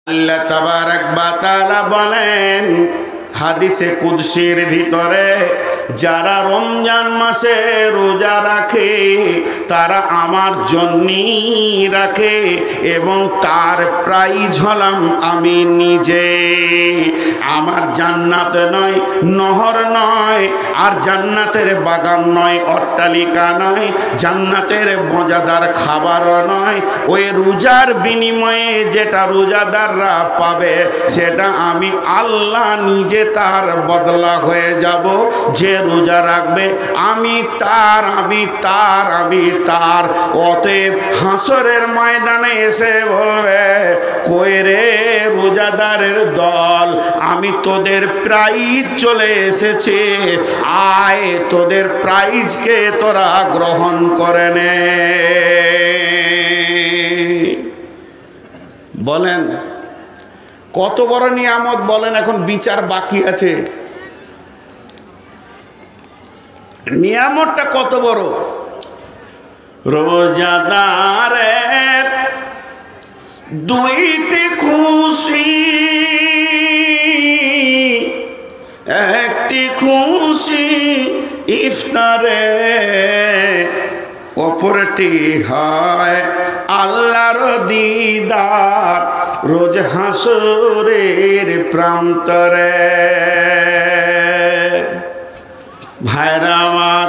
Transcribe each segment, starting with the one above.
আল্লাহ তাবারক ওয়া তাআলা বলেন হাদিসে কুদসির ভিতরে, যারা রমজান মাসে রোজা রাখে তারা আমার জন্যই রাখে এবং তার প্রাইজ হলাম আমি নিজে। আমার জান্নাত নয়, নহর নয়, আর জান্নাতের বাগান নয়, অট্টালিকা নয়, জান্নাতের মজাদার খাবারও নয়। ওই রোজার বিনিময়ে যেটা রোজাদাররা পাবে সেটা আমি আল্লাহ নিজে তার বদলা হয়ে যাব। যে রোজা রাখবে আমি তার। অতএব হাসরের ময়দানে এসে বলবে, কই রে রোজাদারের দল, আমি তোদের প্রাইজ চলে এসেছে, আয় তোদের প্রাইজকে তোরা গ্রহণ করে নে। বলেন কত বড় নিয়ামত, বলেন এখন বিচার বাকি আছে। নিয়ামতটা কত বড়। রোজাদারের দুইটি খুশি, একটি খুশি ইফতারে, অপরটি হয় আল্লাহর দিদার রোজ হাসরের প্রান্তরে। ভাইরা আমার,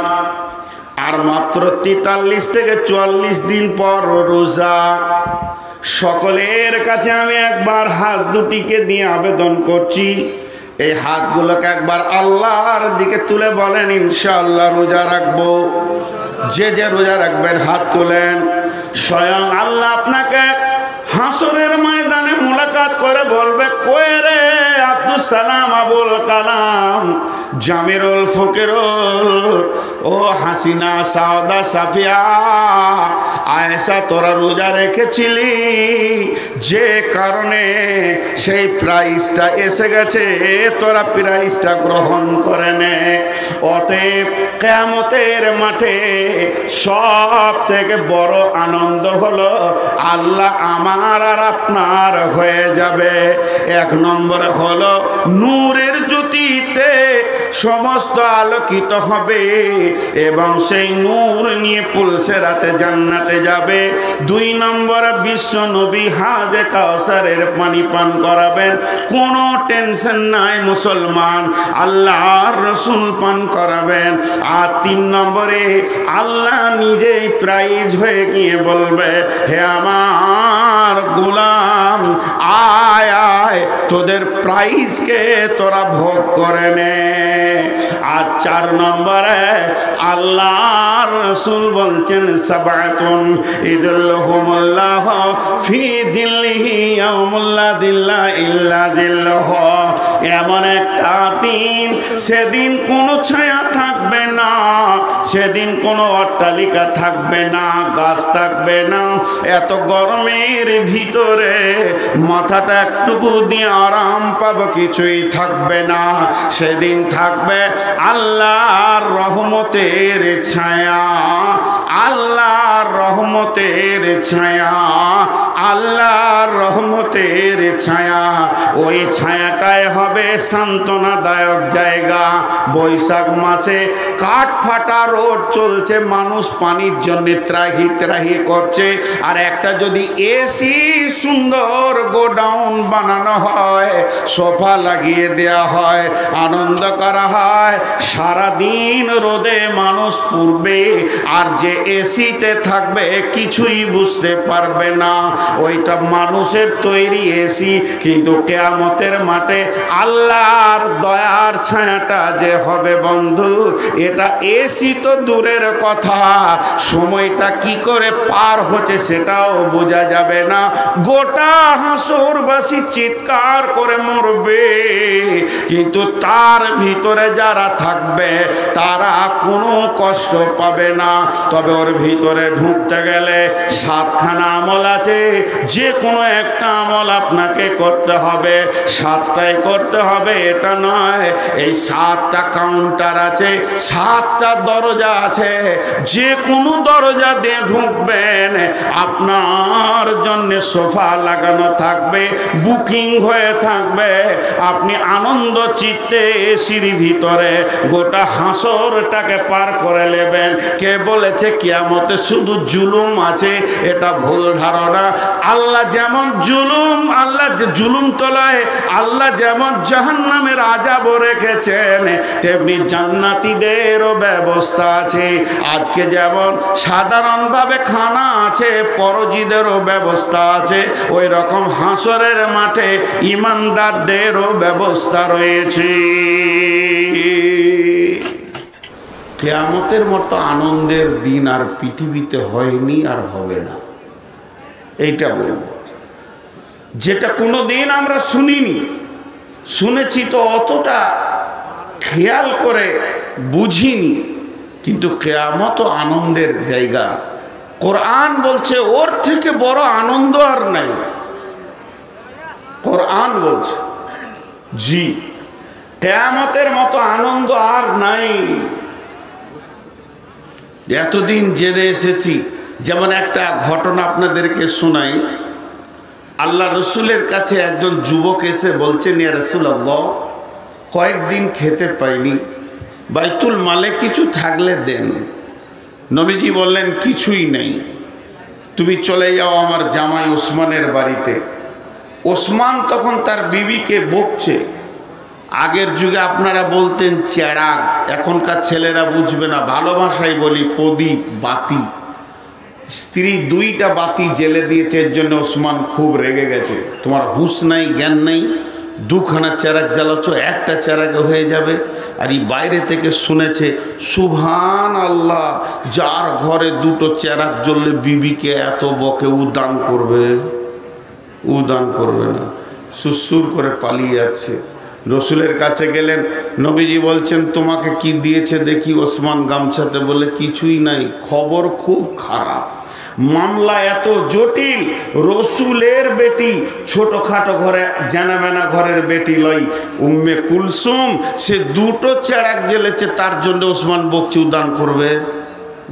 আর মাত্র 43 থেকে 44 দিন পর রোজা। সকলের কাছে আমি একবার হাত দুটিকে দিয়ে আবেদন করছি, এই হাতগুলোকে একবার আল্লাহর দিকে তুলে বলেন ইনশাআল্লাহ রোজা রাখবো। যে যে রোজা রাখবেন হাত তুলেন। স্বয়ং আল্লাহ আপনাকে হাসরের ময়দানে মুলাকাত করে বলবে, কই রে আব্দুস সালাম, আবুল কালাম, জামিরুল ফকিরুল, ও হাসিনা, সাউদা, সাফিয়া, আয়েশা, তোরা রোজা রেখেছিলি, যে কারণে সেই প্রাইজটা এসে গেছে, তোরা প্রাইজটা গ্রহণ করে নে। অতএব কিয়ামতের মাঠে সব থেকে বড় আনন্দ হলো আল্লাহ আমার আর আপনার হয়ে যাবে। এক নম্বরে হলো নূরের জ্যোতিতে সমস্ত আলোকিত হবে এবং সেই নূর নিয়ে পুলসেরাতে জান্নাতে যাবে। 2 নম্বরে বিশ্ব নবী হাজে কাউসারের পানি পান করাবেন, কোনো টেনশন নাই মুসলমান, আল্লাহর রসুল পান করাবেন। আর 3 নম্বরে আল্লাহ নিজেই প্রাইজ হয়ে গিয়ে বলবে, হে আমার গোলাম, আয় আয় তোদের প্রাইজকে তোরা ভোগ করে নে। আর 4 নম্বরে আল্লাহর রাসূল বলছেন, সাবাতুন ইদুল্লাহুমুল্লাহ ফি দিল্লিহি ইয়াউমুল্লা দিল্লা ইল্লা দিল্লাহ। এমন একটা দিন, সেদিন কোনো ছায়া থাকবে না, সেদিন কোনো অট্টালিকা থাকবে না, গাছ থাকবে না, এত গরমের ভিতরে মাথাটা একটুকু দিয়ে আরাম পাবো কিছুই থাকবে না। সেদিন থাকবে আল্লাহর রহমতের ছায়া, আল্লাহর রহমতের ছায়া, আল্লাহর রহমতের ছায়া। ওই ছায়াটাই হবে সান্ত্বনাদায়ক জায়গা। বৈশাখ মাসে কাঠ ফাটা রোড চলছে, মানুষ পানির জন্য ত্রাহি ত্রাহি করছে, আর একটা যদি এসি সুন্দর গোডাউন বানানো হয়, সোফা লাগিয়ে দেয়া হয়, আনন্দ করা হয়, সারাদিন রোদে মানুষ পুড়বে, আর যে এসিতে থাকবে কিছুই বুঝতে পারবে না, ওইটা মানুষের তৈরি এসি। কিন্তু কিয়ামতের মাঠে আল্লাহর দয়ার ছায়াটা যে হবে বন্ধু, এটা এসি তো দূরের কথা, সময়টা কি করে পার হচ্ছে সেটাও বোঝা যাবে না। গোটা হাসরবাসী চিৎকার করে মরবে, কিন্তু তার ভিতরে যারা থাকবে তারা কোনো কষ্ট পাবে না। তবে ওর ভিতরে ঢুকতে গেলে 7খানা আমল আছে, যে কোনো একটা আমল আপনাকে করতে হবে, 7টাই করতে হতে হবে এটা নয়। এই 7টা কাউন্টার আছে, 7টা দরজা আছে, যে কোনো দরজা দিয়ে ঢুকবেন আপনার জন্য সোফা লাগানো থাকবে, বুকিং হয়ে থাকবে। আপনি আনন্দ চিত্তে এসির ভিতরে গোটা হাসরটাকে পার করে নেবেন। কে বলেছে কিয়ামতে শুধু জুলুম আছে? এটা ভুল ধারণা। আল্লাহ যেমন জুলুম, আল্লাহ যে জুলুম তলায় আল্লাহ যেমন জাহান্নামের আযাব রেখেছেন, তেমনি জান্নাতীদেরও ব্যবস্থা আছে। আজকে যেমন সাধারণভাবে খানা আছে, পরজীদেরও ব্যবস্থা আছে, ওই রকম হাসরের মাঠে ইমানদারদেরও ব্যবস্থা রয়েছে। কিয়ামতের মতো আনন্দের দিন আর পৃথিবীতে হয়নি আর হবে না, এইটা বলবো। যেটা কোনো দিন আমরা শুনিনি, শুনেছি তো অতটা খেয়াল করে বুঝিনি, কিন্তু কিয়ামত আনন্দের জায়গা। কোরআন বলছে ওর থেকে বড় আনন্দ আর নাই। কোরআন বলছে জি, কিয়ামতের মতো আনন্দ আর নাই। এতদিন জেনে এসেছি, যেমন একটা ঘটনা আপনাদেরকে শোনাই। আল্লাহ রসুলের কাছে একজন যুবক এসে বলছেন, ইয়া রাসূলুল্লাহ, কয়েকদিন খেতে পাইনি, বাইতুল মালে কিছু থাকলে দেন। নবীজি বললেন, কিছুই নেই, তুমি চলে যাও আমার জামাই ওসমানের বাড়িতে। ওসমান তখন তার বিবিকে বকছে। আগের যুগে আপনারা বলতেন চেরাগ, এখনকার ছেলেরা বুঝবে না, ভালোবাসায় বলি প্রদীপ, বাতি। স্ত্রী 2টা বাতি জেলে দিয়েছে, এর জন্য ওসমান খুব রেগে গেছে। তোমার হুঁশ নাই, জ্ঞান নেই, 2খানা চেরাগ জ্বালাচ্ছ, একটা চেরাগে হয়ে যাবে। আর এই বাইরে থেকে শুনেছে, সুবহান আল্লাহ, যার ঘরে 2টো চেরাগ জ্বললে বিবিকে এত বকে, উদান করবে? উদান করবে না, সুসুর করে পালিয়ে যাচ্ছে। রসুলের কাছে গেলেন, নবীজি বলছেন, তোমাকে কি দিয়েছে দেখি। ওসমান গামছাতে বলে, কিছুই নাই। খবর খুব খারাপ, মামলা এত জটিল। রসুলের বেটি, ছোটখাটো ঘরে জানামেনা ঘরের বেটি লই, উম্মে কুলসুম, সে 2টো চেরাগ জ্বেলেছে, তার জন্য ওসমান বকছি, উদান করবে?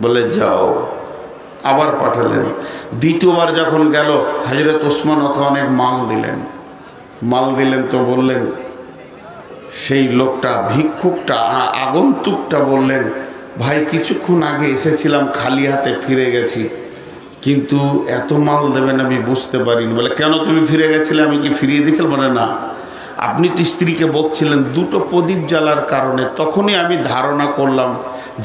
বলে যাও। আবার পাঠালেন। দ্বিতীয়বার যখন গেল, হযরত ওসমান ওকে অনেক মাল দিলেন তো বললেন, সেই লোকটা, ভিক্ষুকটা, আগন্তুকটা বললেন, ভাই কিছুক্ষণ আগে এসেছিলাম, খালি হাতে ফিরে গেছি, কিন্তু এত মাল দেবেন আমি বুঝতে পারিনি। বলে, কেন তুমি ফিরে গেছিলে? আমি কি ফিরিয়ে দিয়েছিলাম? বলে, না, আপনি তো স্ত্রীকে বকছিলেন 2টো প্রদীপ জ্বালার কারণে। তখনই আমি ধারণা করলাম,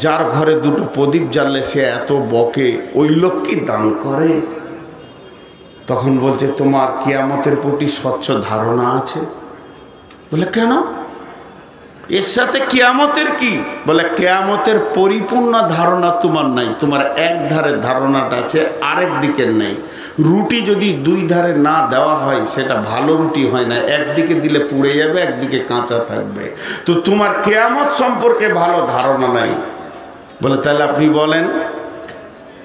যার ঘরে 2টো প্রদীপ জ্বাললে সে এত বকে, ওই লোক কি দান করে? তখন বলছে, তোমার কিয়ামতের প্রতি স্বচ্ছ ধারণা আছে? বলে, কেন? এর সাথে কিয়ামতের কি? বলে, কিয়ামতের পরিপূর্ণ ধারণা তোমার নাই। তোমার এক ধারের ধারণাটা আছে, আরেক দিকের নেই। রুটি যদি 2 ধারে না দেওয়া হয়, সেটা ভালো রুটি হয় না, একদিকে দিলে পুড়ে যাবে, একদিকে কাঁচা থাকবে। তো তোমার কিয়ামত সম্পর্কে ভালো ধারণা নাই। বলে, তাহলে আপনি বলেন?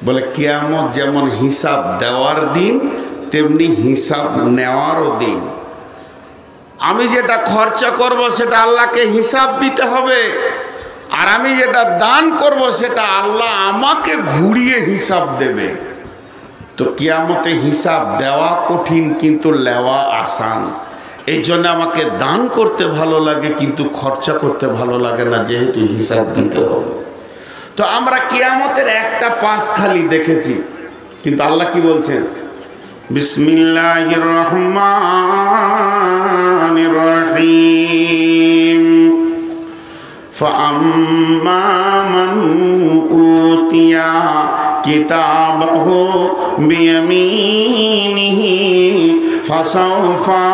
বলে, কিয়ামত যেমন হিসাব দেওয়ার দিন, তেমনি হিসাব নেওয়ারও দিন। আমি যেটা খরচা করব সেটা আল্লাহকে হিসাব দিতে হবে, আর আমি যেটা দান করব সেটা আল্লাহ আমাকে ঘুরিয়ে হিসাব দেবে। তো কিয়ামতে হিসাব দেওয়া কঠিন, কিন্তু নেওয়া আসান। এই জন্য আমাকে দান করতে ভালো লাগে, কিন্তু খরচা করতে ভালো লাগে না, যেহেতু হিসাব দিতে হবে। তো আমরা কিয়ামতের একটা পাশ খালি দেখেছি, কিন্তু আল্লাহ কি বলছেন? বিসমিল্লাহির রহমানির রহিম। ফাআম্মা মান উতিয়া কিতাবাহু বিয়ামিনিহি ফাসাউফা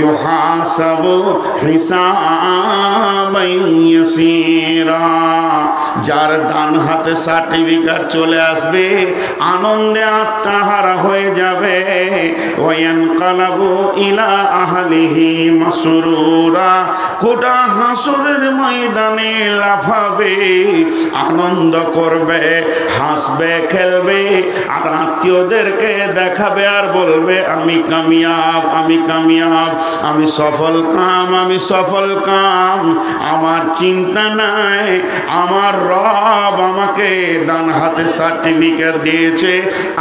ইউহাসাবু হিসাবান ইয়াসীরা। যার ডান হাতে সার্টিফিকেট চলে আসবে, আনন্দে আত্মহারা হয়ে যাবে। ওয়ায়ানকালাবু ইলা আহলিহি মাসরুরা, গোটা হাসরের ময়দানে লাফাবে, আনন্দ করবে, হাসবে, খেলবে, আর আত্মীয়দেরকে দেখাবে, আর বলবে আমি কামিয়াব কামিয়াব, আমি কামিয়াব, আমি সফল কাম, আমি সফল কাম। আমার চিন্তা নাই, আমার রব আমাকে ডান হাতে সার্টিফিকেট দিয়েছে,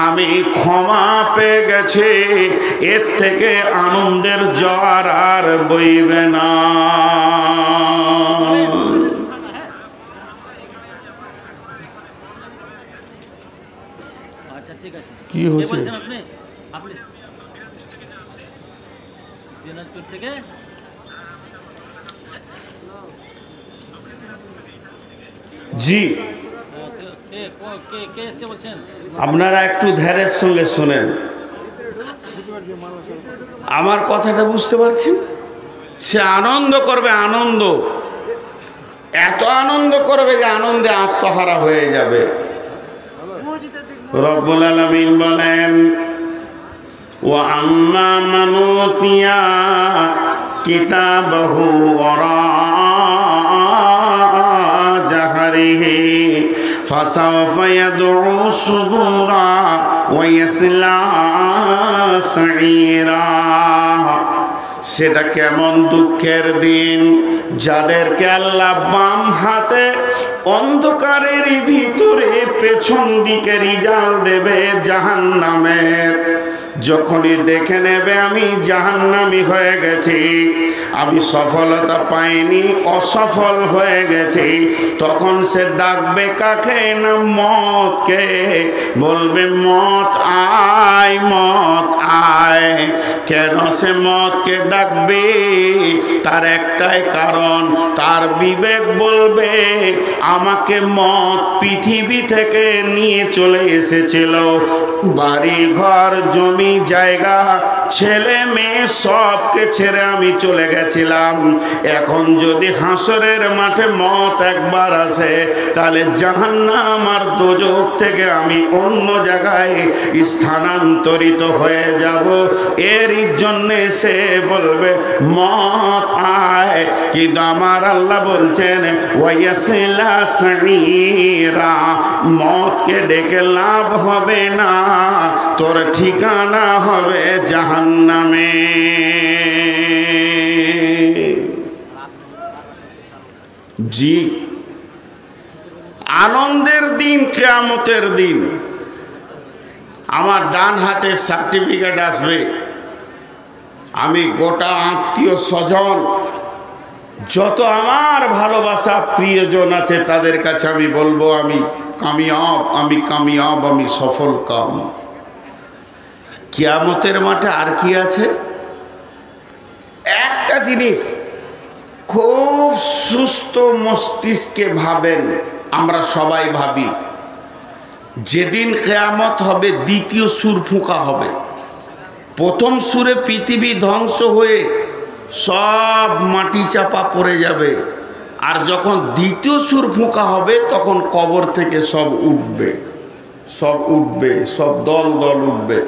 আমি ক্ষমা পেয়ে গেছে। এর থেকে আনন্দের জোয়ার আর বইবে না। আচ্ছা ঠিক আছে, কি হচ্ছে? আপনি আপনি দিনাজপুর থেকে? জি, কে এসে বলছেন? আপনারা একটু ধ্যানের সঙ্গে শোনেন, আমার কথাটা বুঝতে পারছেন? সে আনন্দ করবে, আনন্দ, এত আনন্দ করবে যে আনন্দে আত্মহারা হয়ে যাবে। রব্বুল আলামিন বলেন, ওয়া আম্মা মান উতিয়া কিতাবাহু ওয়ারা জাহরিহি ফাসাওফা ইয়াদউ সুবুরা ওয়া ইয়াসলা সাঈরা। সেটা কেমন দুঃখের দিন যাদেরকে আল্লাহ বাম হাতে অন্ধকারের ভিতরে পেছন দিকে রিজাল দেবে জাহান্নামের। যখনই দেখে নেবে আমি জাহান্নামী হয়ে গেছি, আমি সফলতা পাইনি, অসফল হয়ে গেছি, তখন সে ডাকবে কাকে না মতকে, বলবে মত আয়, মত আয়। কেন সে মতকে ডাকবে? তার একটাই কারণ, তার বিবেক বলবে আমাকে মত পৃথিবী থেকে নিয়ে চলে এসেছিল, বাড়ি ঘর জমি জায়গা ছেলে মেয়ে সবকে ছেড়ে আমি চলে গেছিলাম। এখন যদি হাসরের মাঠে মত একবার আসে, তাহলে জাহান্নাম আর দোজখ থেকে আমি অন্য জায়গায় স্থানান্তরিত হয়ে যাব। এরই জন্যে সে বলবে মত আয়। কিন্তু আমার আল্লাহ বলছেন ওয়াইয়াসিলা সাঈরা, মতকে ডেকে লাভ হবে না, তোর ঠিকানা হবে জাহান্নামে। জি, আনন্দের দিন কিয়ামতের দিন। আমার ডান হাতে সার্টিফিকেট আসবে, আমি গোটা আত্মীয় স্বজন যত আমার ভালোবাসা প্রিয়জন আছে তাদের কাছে আমি বলবো আমি কামিয়াব, আমি কামিয়াব, আমি সফল কাম। কিয়ামতের মাঠে আর কি আছে? একটা জিনিস খুব সুস্থ মস্তিষ্কে ভাবেন, আমরা সবাই ভাবি যেদিন কিয়ামত হবে দ্বিতীয় সুর ফুঁকা হবে। প্রথম সুরে পৃথিবী ধ্বংস হয়ে সব মাটি চাপা পড়ে যাবে, আর যখন দ্বিতীয় সুর ফুঁকা হবে তখন কবর থেকে সব উঠবে, সব উঠবে, সব দল দল উঠবে।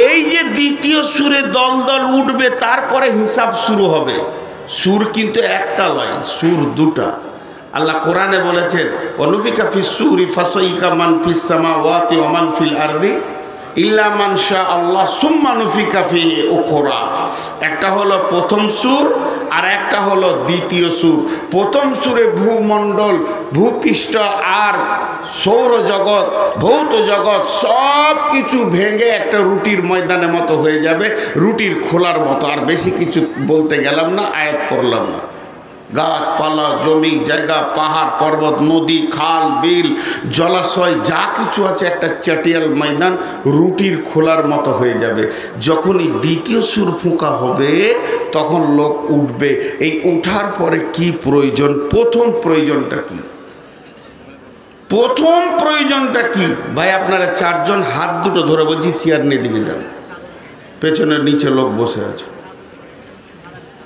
এই যে দ্বিতীয় সুরে দল দল উঠবে, তারপরে হিসাব শুরু হবে। সুর কিন্তু একটা নয়, সুর দুটা। আল্লাহ কোরআনে বলেছেন অনুফিকা ফিস সুরি ফাসাইকা মান ফিস সামাওয়াতি ওয়া মান ফিল আরদি ইল্লা মান শা আল্লাহ সুম্মা নুফিকা ফিহি উখরা। একটা হলো প্রথম সুর আর একটা হলো দ্বিতীয় সুর। প্রথম সুরে ভূমণ্ডল, ভূপৃষ্ঠ আর সৌরজগৎ, ভৌত জগৎ সব কিছু ভেঙে একটা রুটির ময়দানের মতো হয়ে যাবে, রুটির খোলার মতো। আর বেশি কিছু বলতে গেলাম না, আয়াত পড়লাম না। গাছপালা, জমি জায়গা, পাহাড় পর্বত, নদী খাল বিল জলাশয় যা কিছু আছে একটা চাটিয়াল ময়দান রুটির খোলার মতো হয়ে যাবে। যখনই দ্বিতীয় সুর ফুঁকা হবে তখন লোক উঠবে। এই উঠার পরে কি প্রয়োজন? প্রথম প্রয়োজনটা কি? প্রথম প্রয়োজনটা কি ভাই? আপনারা চারজন হাত দুটো ধরে বলছি চেয়ার নিয়ে দিকে যান, পেছনের নিচে লোক বসে আছে,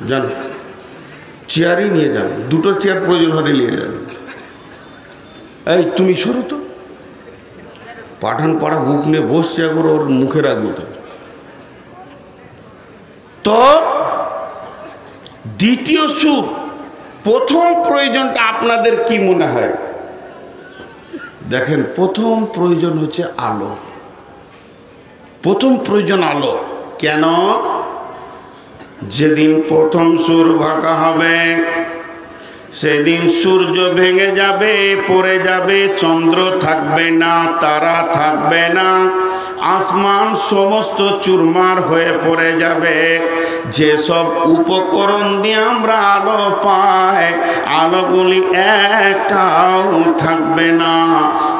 যান চেয়ারই নিয়ে যান, দুটো চেয়ার প্রয়োজন হলে নিয়ে যান। এই তুমি সরো তো, পাঠান পাড়া বুক নিয়ে বসছে, একবার ওর মুখে রাখবো তো। তো দ্বিতীয় সুর, প্রথম প্রয়োজনটা আপনাদের কি মনে হয়? দেখেন, প্রথম প্রয়োজন হচ্ছে আলো। প্রথম প্রয়োজন আলো। কেন? যেদিন প্রথম সুর ভাঙা হবে সেদিন সূর্য ভেঙে যাবে, পড়ে যাবে, চন্দ্র থাকবে না, তারা থাকবে না, আসমান সমস্ত চুরমার হয়ে পড়ে যাবে। যেসব উপকরণ দিয়ে আমরা আলো পাই, আলোগুলি একটাও থাকবে না।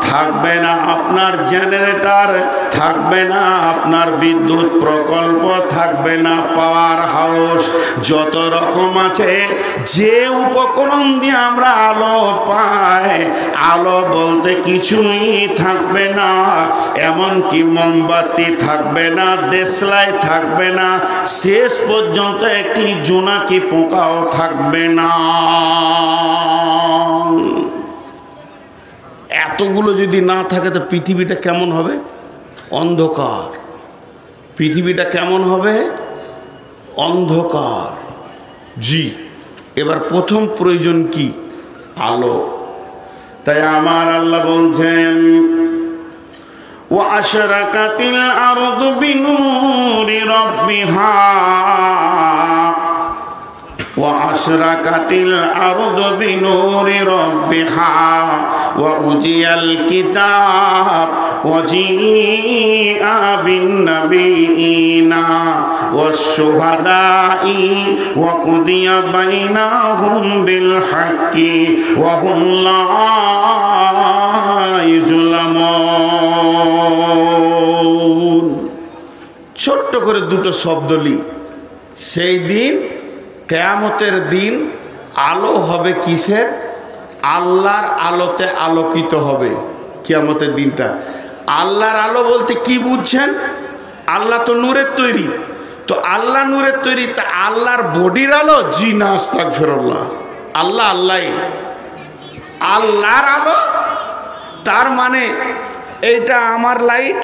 থাকবে না আপনার জেনারেটর, থাকবে না আপনার বিদ্যুৎ প্রকল্প, থাকবে না পাওয়ার হাউস, যত রকম আছে যে উপকরণ দিয়ে আমরা আলো পাই, আলো বলতে কিছুই থাকবে না। এমনকি মোমবাতি থাকবে না, দেশলাই থাকবে না, শেষ পর্যন্ত একটি জোনাকি পোকাও থাকবে না। এতগুলো যদি না থাকে তো পৃথিবীটা কেমন হবে? অন্ধকার। পৃথিবীটা কেমন হবে? অন্ধকার। জি, এবার প্রথম প্রয়োজন কি? আলো। তাই আমার আল্লাহ বলছেন ওয়া আশরাকাতিল আরদু বিনূরি রাব্বিহা ওয়া আশরাকাতিল আরদু বিনূরি রাব্বিহা ওয়া উজিয়াল কিতাব ওয়া জিআ বিন নাবিয়িনা ওয়াশ শুহাদাই ওয়া কুদিয়া বাইনাহুম বিল হাক্কি ওয়া হুম লা ইউযলামুন। ছোট্ট করে দুটো শব্দ লি। সেই দিন, কিয়ামতের দিন, আলো হবে কিসের? আল্লাহর আলোতে আলোকিত হবে কিয়ামতের দিনটা। আল্লাহর আলো বলতে কি বুঝছেন? আল্লাহ তো নূরের তৈরি, তো আল্লাহ নূরের তৈরি, তা আল্লাহর বডির আলো? জি না, আস্তাগফিরুল্লাহ। আল্লাহ আল্লাহ, আল্লাহর আলো। তার মানে এইটা আমার লাইট,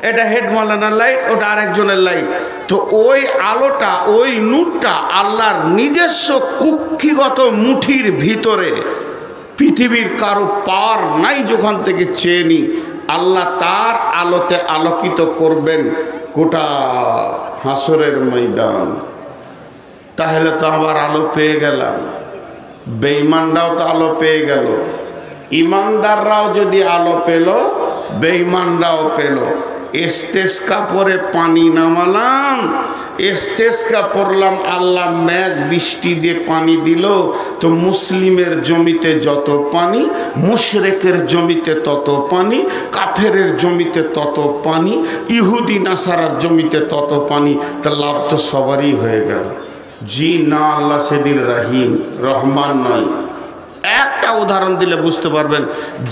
এটা হেড মাওলানার লাইট, ওটা আরেকজনের লাইট। তো ওই আলোটা, ওই নূরটা আল্লাহর নিজস্ব কুক্ষিগত মুঠির ভিতরে, পৃথিবীর কারো পার নাই যখন থেকে চেয়ে নি, আল্লাহ তার আলোতে আলোকিত করবেন গোটা হাসরের ময়দান। তাহলে তো আবার আলো পেয়ে গেলাম। বেঈমানরাও তো আলো পেয়ে গেল, ইমানদাররাও যদি আলো পেল, বেঈমানরাও পেল। ইস্তেসকা পরে পানি নামালাম, ইস্তেসকা পড়লাম, আল্লাহ মেঘ বৃষ্টি দিয়ে পানি দিল, তো মুসলিমের জমিতে যত পানি, মুশরিকের জমিতে তত পানি, কাফেরের জমিতে তত পানি, ইহুদি নাসারার জমিতে তত পানি, তা লাভ তো সবারই হয়ে গেল। জি না, আল্লাহ সেদিন রহিম রহমান নয়। একটা উদাহরণ দিলে বুঝতে পারবেন।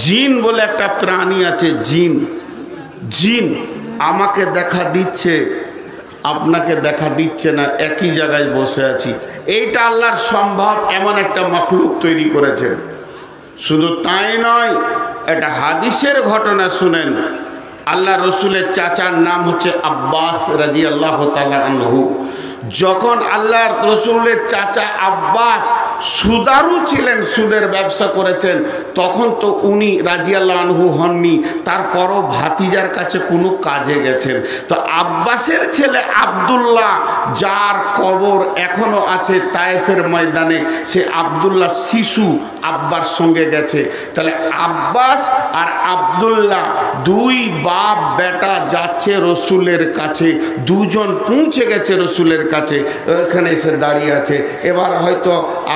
জিন বলে একটা প্রাণী আছে, জিন। জিন আমাকে দেখা দিচ্ছে, আপনাকে দেখা দিচ্ছে না, একই জায়গায় বসে আছি। এইটা আল্লাহর সম্ভব এমন একটা মাখলুক তৈরি করেছেন। শুধু তাই নয়, এটা হাদিসের ঘটনা শুনেন। আল্লাহ রসুলের চাচার নাম হচ্ছে আব্বাস রাদিয়াল্লাহু তাআলা আনহু। যখন আল্লাহ রসুলের চাচা আব্বাস সুদারু ছিলেন, সুদের ব্যবসা করেছেন, তখন তো উনি রাদিয়াল্লাহু আনহু হননি, তারপরও ভাতিজার কাছে কোনো কাজে গেছেন। তো আব্বাসের ছেলে আব্দুল্লাহ, যার কবর এখনো আছে তায়েফের ময়দানে, সে আব্দুল্লাহ শিশু আব্বার সঙ্গে গেছে। তাহলে আব্বাস আর আব্দুল্লাহ দুই বাপ বেটা যাচ্ছে রসুলের কাছে, দুজন পৌঁছে গেছে রসুলের কাছে, ওখানে এসে দাঁড়িয়ে আছে। এবার হয়তো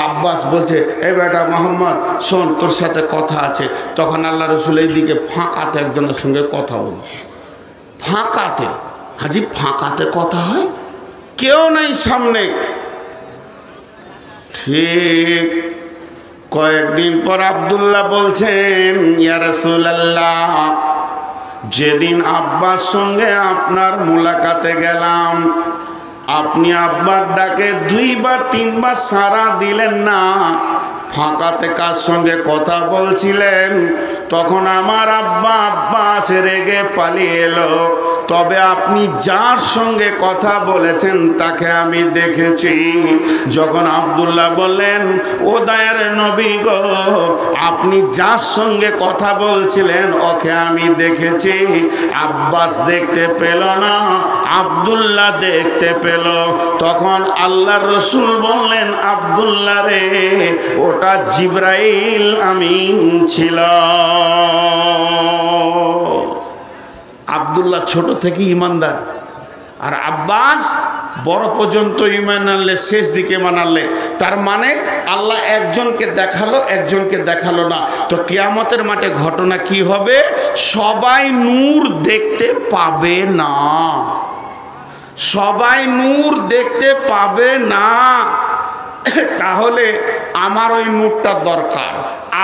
আব্বাস বলছে, এ বেটা মোহাম্মদ শোন, তোর সাথে কথা আছে। তখন আল্লাহ রসুল এই দিকে ফাঁকাতে একজনের সঙ্গে কথা বলছে। ফাঁকাতে, হাজি ফাঁকাতে কথা হয়, কেউ নেই সামনে। ঠিক কয়েকদিন পর আব্দুল্লাহ বলছেন, ইয়া রাসূলুল্লাহ, যেদিন আব্বার সঙ্গে আপনার মুলাকাতে গেলাম, আপনি আব্বার ডাকে 2 বা 3 বার সাড়া দিলেন না। ফাঁকাতে কার সঙ্গে কথা বলছিলেন? তখন আমার আব্বা আব্বাস রেগে পালিয়ে এলো। তবে আপনি যার সঙ্গে কথা বলেছেন তাকে আমি দেখেছি। যখন আব্দুল্লাহ বললেন, ও দয়ার নবী গো, আপনি যার সঙ্গে কথা বলছিলেন ওকে আমি দেখেছি। আব্বাস দেখতে পেল না, আব্দুল্লাহ দেখতে পেল। তখন আল্লাহর রাসূল বললেন, আব্দুল্লাহ রে, ওটা জিবরাইল আমিন ছিল। আব্দুল্লাহ ছোট থেকে ইমানদার, আর আব্বাস বড় পর্যন্ত ইমান আনলে, শেষ দিকে ইমান আনলে। তার মানে আল্লাহ একজনকে দেখালো, একজনকে দেখালো না। তো কিয়ামতের মাঠে ঘটনা কি হবে? সবাই নূর দেখতে পাবে না, সবাই নূর দেখতে পাবে না। তাহলে আমার ওই নূরটা দরকার,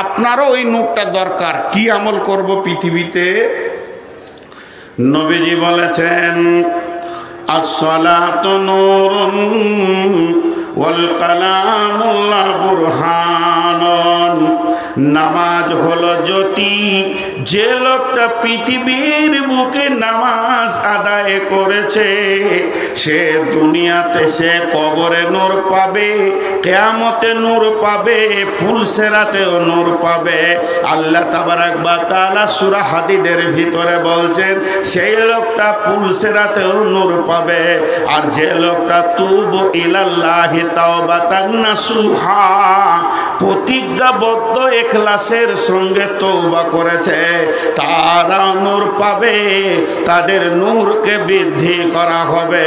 আপনারও ওই নূরটা দরকার। কি আমল করব পৃথিবীতে? নবীজি বলেছেন, আসসালাতু নূরুন ওয়াল কালামুল্লাহ বুরহানুন। নামাজ হলো জ্যোতি। যে লোকটা পৃথিবীর বুকে নামাজ আদায় করেছে, সে দুনিয়াতে সে কবরে নূর পাবে, কিয়ামতে নূর পাবে, ফুলসেরাতেও নূর পাবে। আল্লাহ তাবারাক ওয়া তাআলা সূরা হাদীদের ভিতরে বলছেন, সেই লোকটা ফুলসেরাতেও নূর পাবে। আর যে লোকটা তুবু ইলাল্লাহি তাওবাতান নাসুহা, প্রতিজ্ঞাবদ্ধ ইখলাসের সঙ্গে তওবা করেছে, তারা নূর পাবে, তাদের নূরকে বৃদ্ধি করা হবে।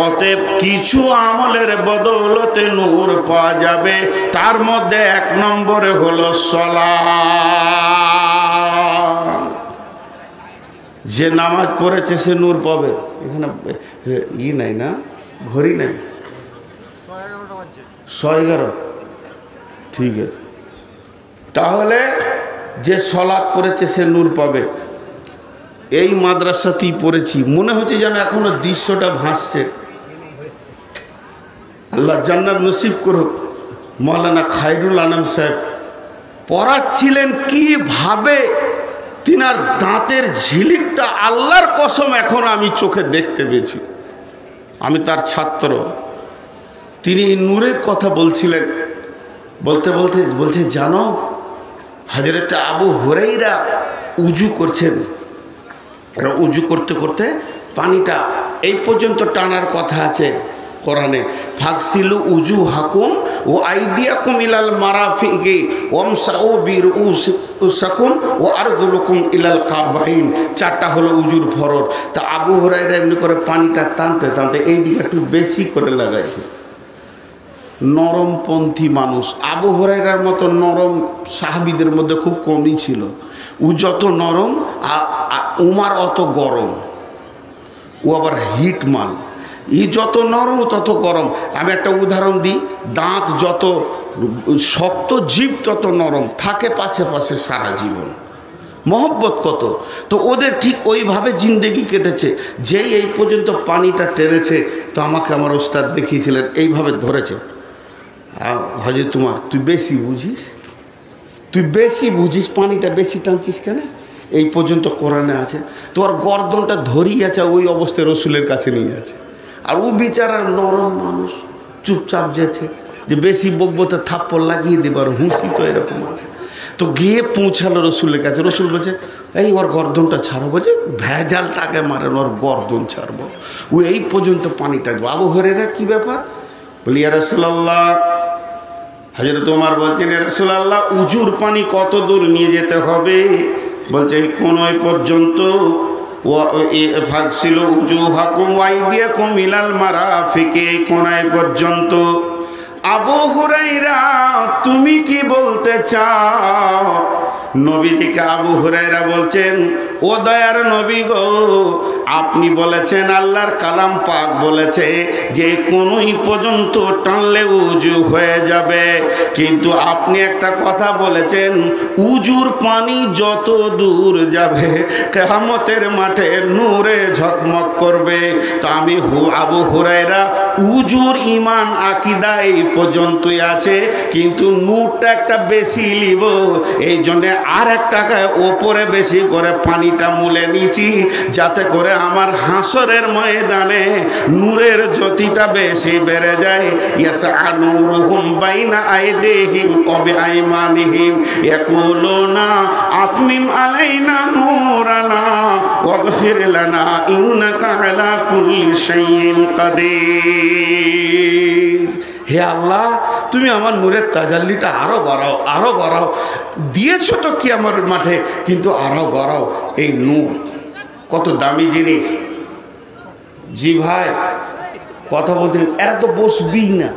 অতএব কিছু আমলের বদৌলতে নূর পাওয়া যাবে। তার মধ্যে এক নম্বরে হলো সালাত। যে নামাজ পড়েছে সে নূর পাবে। এখানে নাই না, ঘড়ি নাই, 11:11, ঠিক আছে। তাহলে যে সলাৎ পড়েছে সে নূর পাবে। এই মাদ্রাসাতেই পড়েছি, মনে হচ্ছে যেন এখনো দৃশ্যটা ভাসছে। আল্লাহ জান্নাত নসিব করুক। মৌলানা খায়রুল আনাম সাহেব পড়াচ্ছিলেন কিভাবে, তিনার দাঁতের ঝিলিকটা আল্লাহর কসম এখন আমি চোখে দেখতে পেয়েছি। আমি তার ছাত্র। তিনি নূরের কথা বলছিলেন, বলতে বলতে বলছে, জানো হযরত আবু হুরায়রা উজু করছেন, উজু করতে করতে পানিটা এই পর্যন্ত টানার কথা আছে কোরআনে, ফাগসিলু উজুহাকুম ও আইদিয়াকুম ইলাল মারাফিকি ওয়ামসাউ বিরুউসিকুম ও আরজুলুকুম ইলাল কাবাইন। চারটা হলো উজুর ফরজ। তা আবু হুরায়রা এমনি করে পানিটা টানতে টানতে এই দিকে একটু বেশি করে লাগাইছে। নরমপন্থী মানুষ। আবু হুরায়রার মতো নরম সাহাবীদের মধ্যে খুব কমই ছিল। ও যত নরম, উমার অত গরম। ও আবার হিট মাল। ই যত নরম তত গরম। আমি একটা উদাহরণ দিই, দাঁত যত শক্ত, জীব তত নরম থাকে পাশে পাশে সারা জীবন। মহব্বত কত। তো ওদের ঠিক ওইভাবে জিন্দেগি কেটেছে। যেই এই পর্যন্ত পানিটা টেনেছে, তো আমাকে আমার ওস্তাদ দেখিয়েছিলেন, এইভাবে ধরেছে। হজে তোমার, তুই বেশি বুঝিস, তুই বেশি বুঝিস, পানিটা বেশি টানছিস কেন? এই পর্যন্ত কোরআনে আছে। তোমার গর্দনটা ধরিয়ে আছে, ওই অবস্থায় রসুলের কাছে নিয়ে আছে। আর ও বিচারা নরম মানুষ, চুপচাপ যেছে, যে বেশি বকবতে থাপ্পড় লাগিয়ে দেবার হুঁশি তো এরকম আছে। তো গিয়ে পৌঁছালো রসুলের কাছে। রসুল বলছে, এই ওর গর্দনটা ছাড়ো। বলছে, ভেজালটাকে মারেন, ওর গর্দন ছাড়বো। ও এই পর্যন্ত পানিটা। আবু হুরায়রা কি ব্যাপার? বলি, ইয়া রাসূলুল্লাহ, হযরত ওমর বলছেন, ইয়া রাসূলুল্লাহ, উজুর পানি কত দূর নিয়ে যেতে হবে? বলছে, কোনোই পর্যন্ত। ফাগসিলু উজুহাকুম ওয়া আইদিয়াকুম ইলাল মারাফিকি, কোনায় পর্যন্ত। আবু হুরায়রা, তুমি কি বলতে চাও? নবীজিকে আবু হুরায়রা বলছেন, ও দয়ার নবী গো, আপনি বলেছেন আল্লাহর কালাম পাক বলেছে যে কোনই পর্যন্ত টানলে উজু হয়ে যাবে, কিন্তু আপনি একটা কথা বলেছেন উজুর পানি যত দূর যাবে কিয়ামতের মাঠে নূরে ঝকমক করবে। তো আমি আবু হুরায়রা উজুর ঈমান আকীদা এই পর্যন্তই আছে, কিন্তু নূরটা একটা বেশি লিব, এই জন্য আর একটা ওপরে বেশি করে পানিটা মুলে নিয়েছি, যাতে করে আমার হাসরের ময়দানে নূরের জ্যোতিটা বেশি বেড়ে যায়। ইয়াসআ নূরুহুম বাইনা আইদিহিম ওয়া বিআইমানিহিম ইয়াকুলুনা আতমিম আলাইনা নূরানা ওয়াগফির লানা ইন্নাকা আলা কুল্লি শাইইন কাদির। হে আল্লাহ, তুমি আমার নূরের তাজাল্লিটা আরো বাড়াও, আরো বাড়াও। দিয়েছো তো কি আমার মাঠে, কিন্তু আরো বাড়াও। এই নূর কত দামি জিনিস। জি ভাই, কথা বলছেন, এরা তো বসবি না,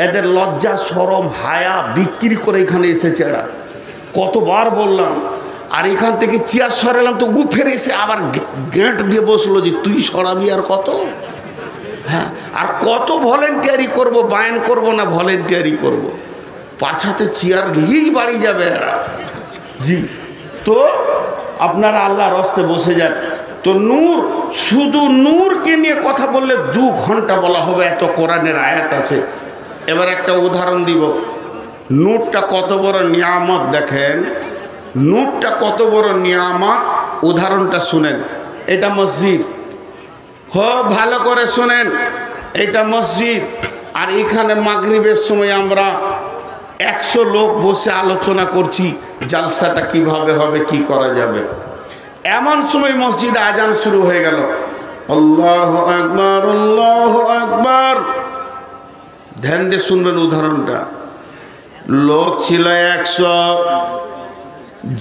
এদের লজ্জা শরম হায়া বিক্রি করে এখানে এসেছে এরা। কতবার বললাম, আর এখান থেকে চেয়ার সরালাম তো ফেরে এসে আবার গেঁট দিয়ে বসলো যে তুই সরাবি আর কত। হ্যাঁ, আর কত ভলেন্টিয়ারি করব, বায়ান করব না ভলেন্টিয়ারি করব, পাছাতে চেয়ার নিয়েই বাড়ি যাবে এরা। জি, তো আপনারা আল্লাহর রাস্তায় বসে যান। তো নূর, শুধু নূরকে নিয়ে কথা বললে 2 ঘন্টা বলা হবে, এত কোরআনের আয়াত আছে। এবার একটা উদাহরণ দিব। নূরটা কত বড় নিয়ামত দেখেন, নূরটা কত বড় নিয়ামত। উদাহরণটা শুনেন। এটা মসজিদ, খুব ভালো করে শুনেন, এটা মসজিদ। আর এখানে মাগরিবের সময় আমরা 100 লোক বসে আলোচনা করছি জালসাটা কিভাবে হবে, কি করা যাবে। এমন সময় মসজিদে আজান শুরু হয়ে গেল, আল্লাহু আকবার, আল্লাহু আকবার। ধ্যান দিয়ে শুনবেন উদাহরণটা। লোক ছিল 100,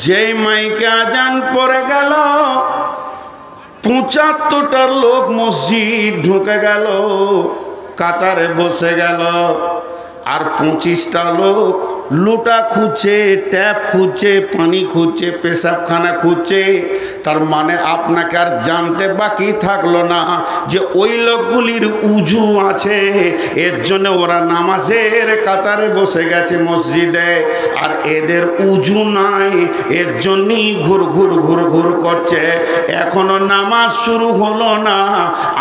যেই মাইকে আজান পড়ে গেল 75টা লোক মসজিদ ঢুকে গেল, কাতারে বসে গেল। আর 25টা লোক লুটা খুঁজছে, ট্যাপ খুঁজছে, পানি খুঁজছে, পেশাবখানা খুঁজছে। তার মানে আপনাকে আর জানতে বাকি থাকলো না যে ওই লোকগুলির উজু আছে, এর জন্য ওরা নামাজের কাতারে বসে গেছে মসজিদে, আর এদের উজু নাই, এর জন্যই ঘুর ঘুর ঘুর ঘুর করছে। এখনো নামাজ শুরু হলো না,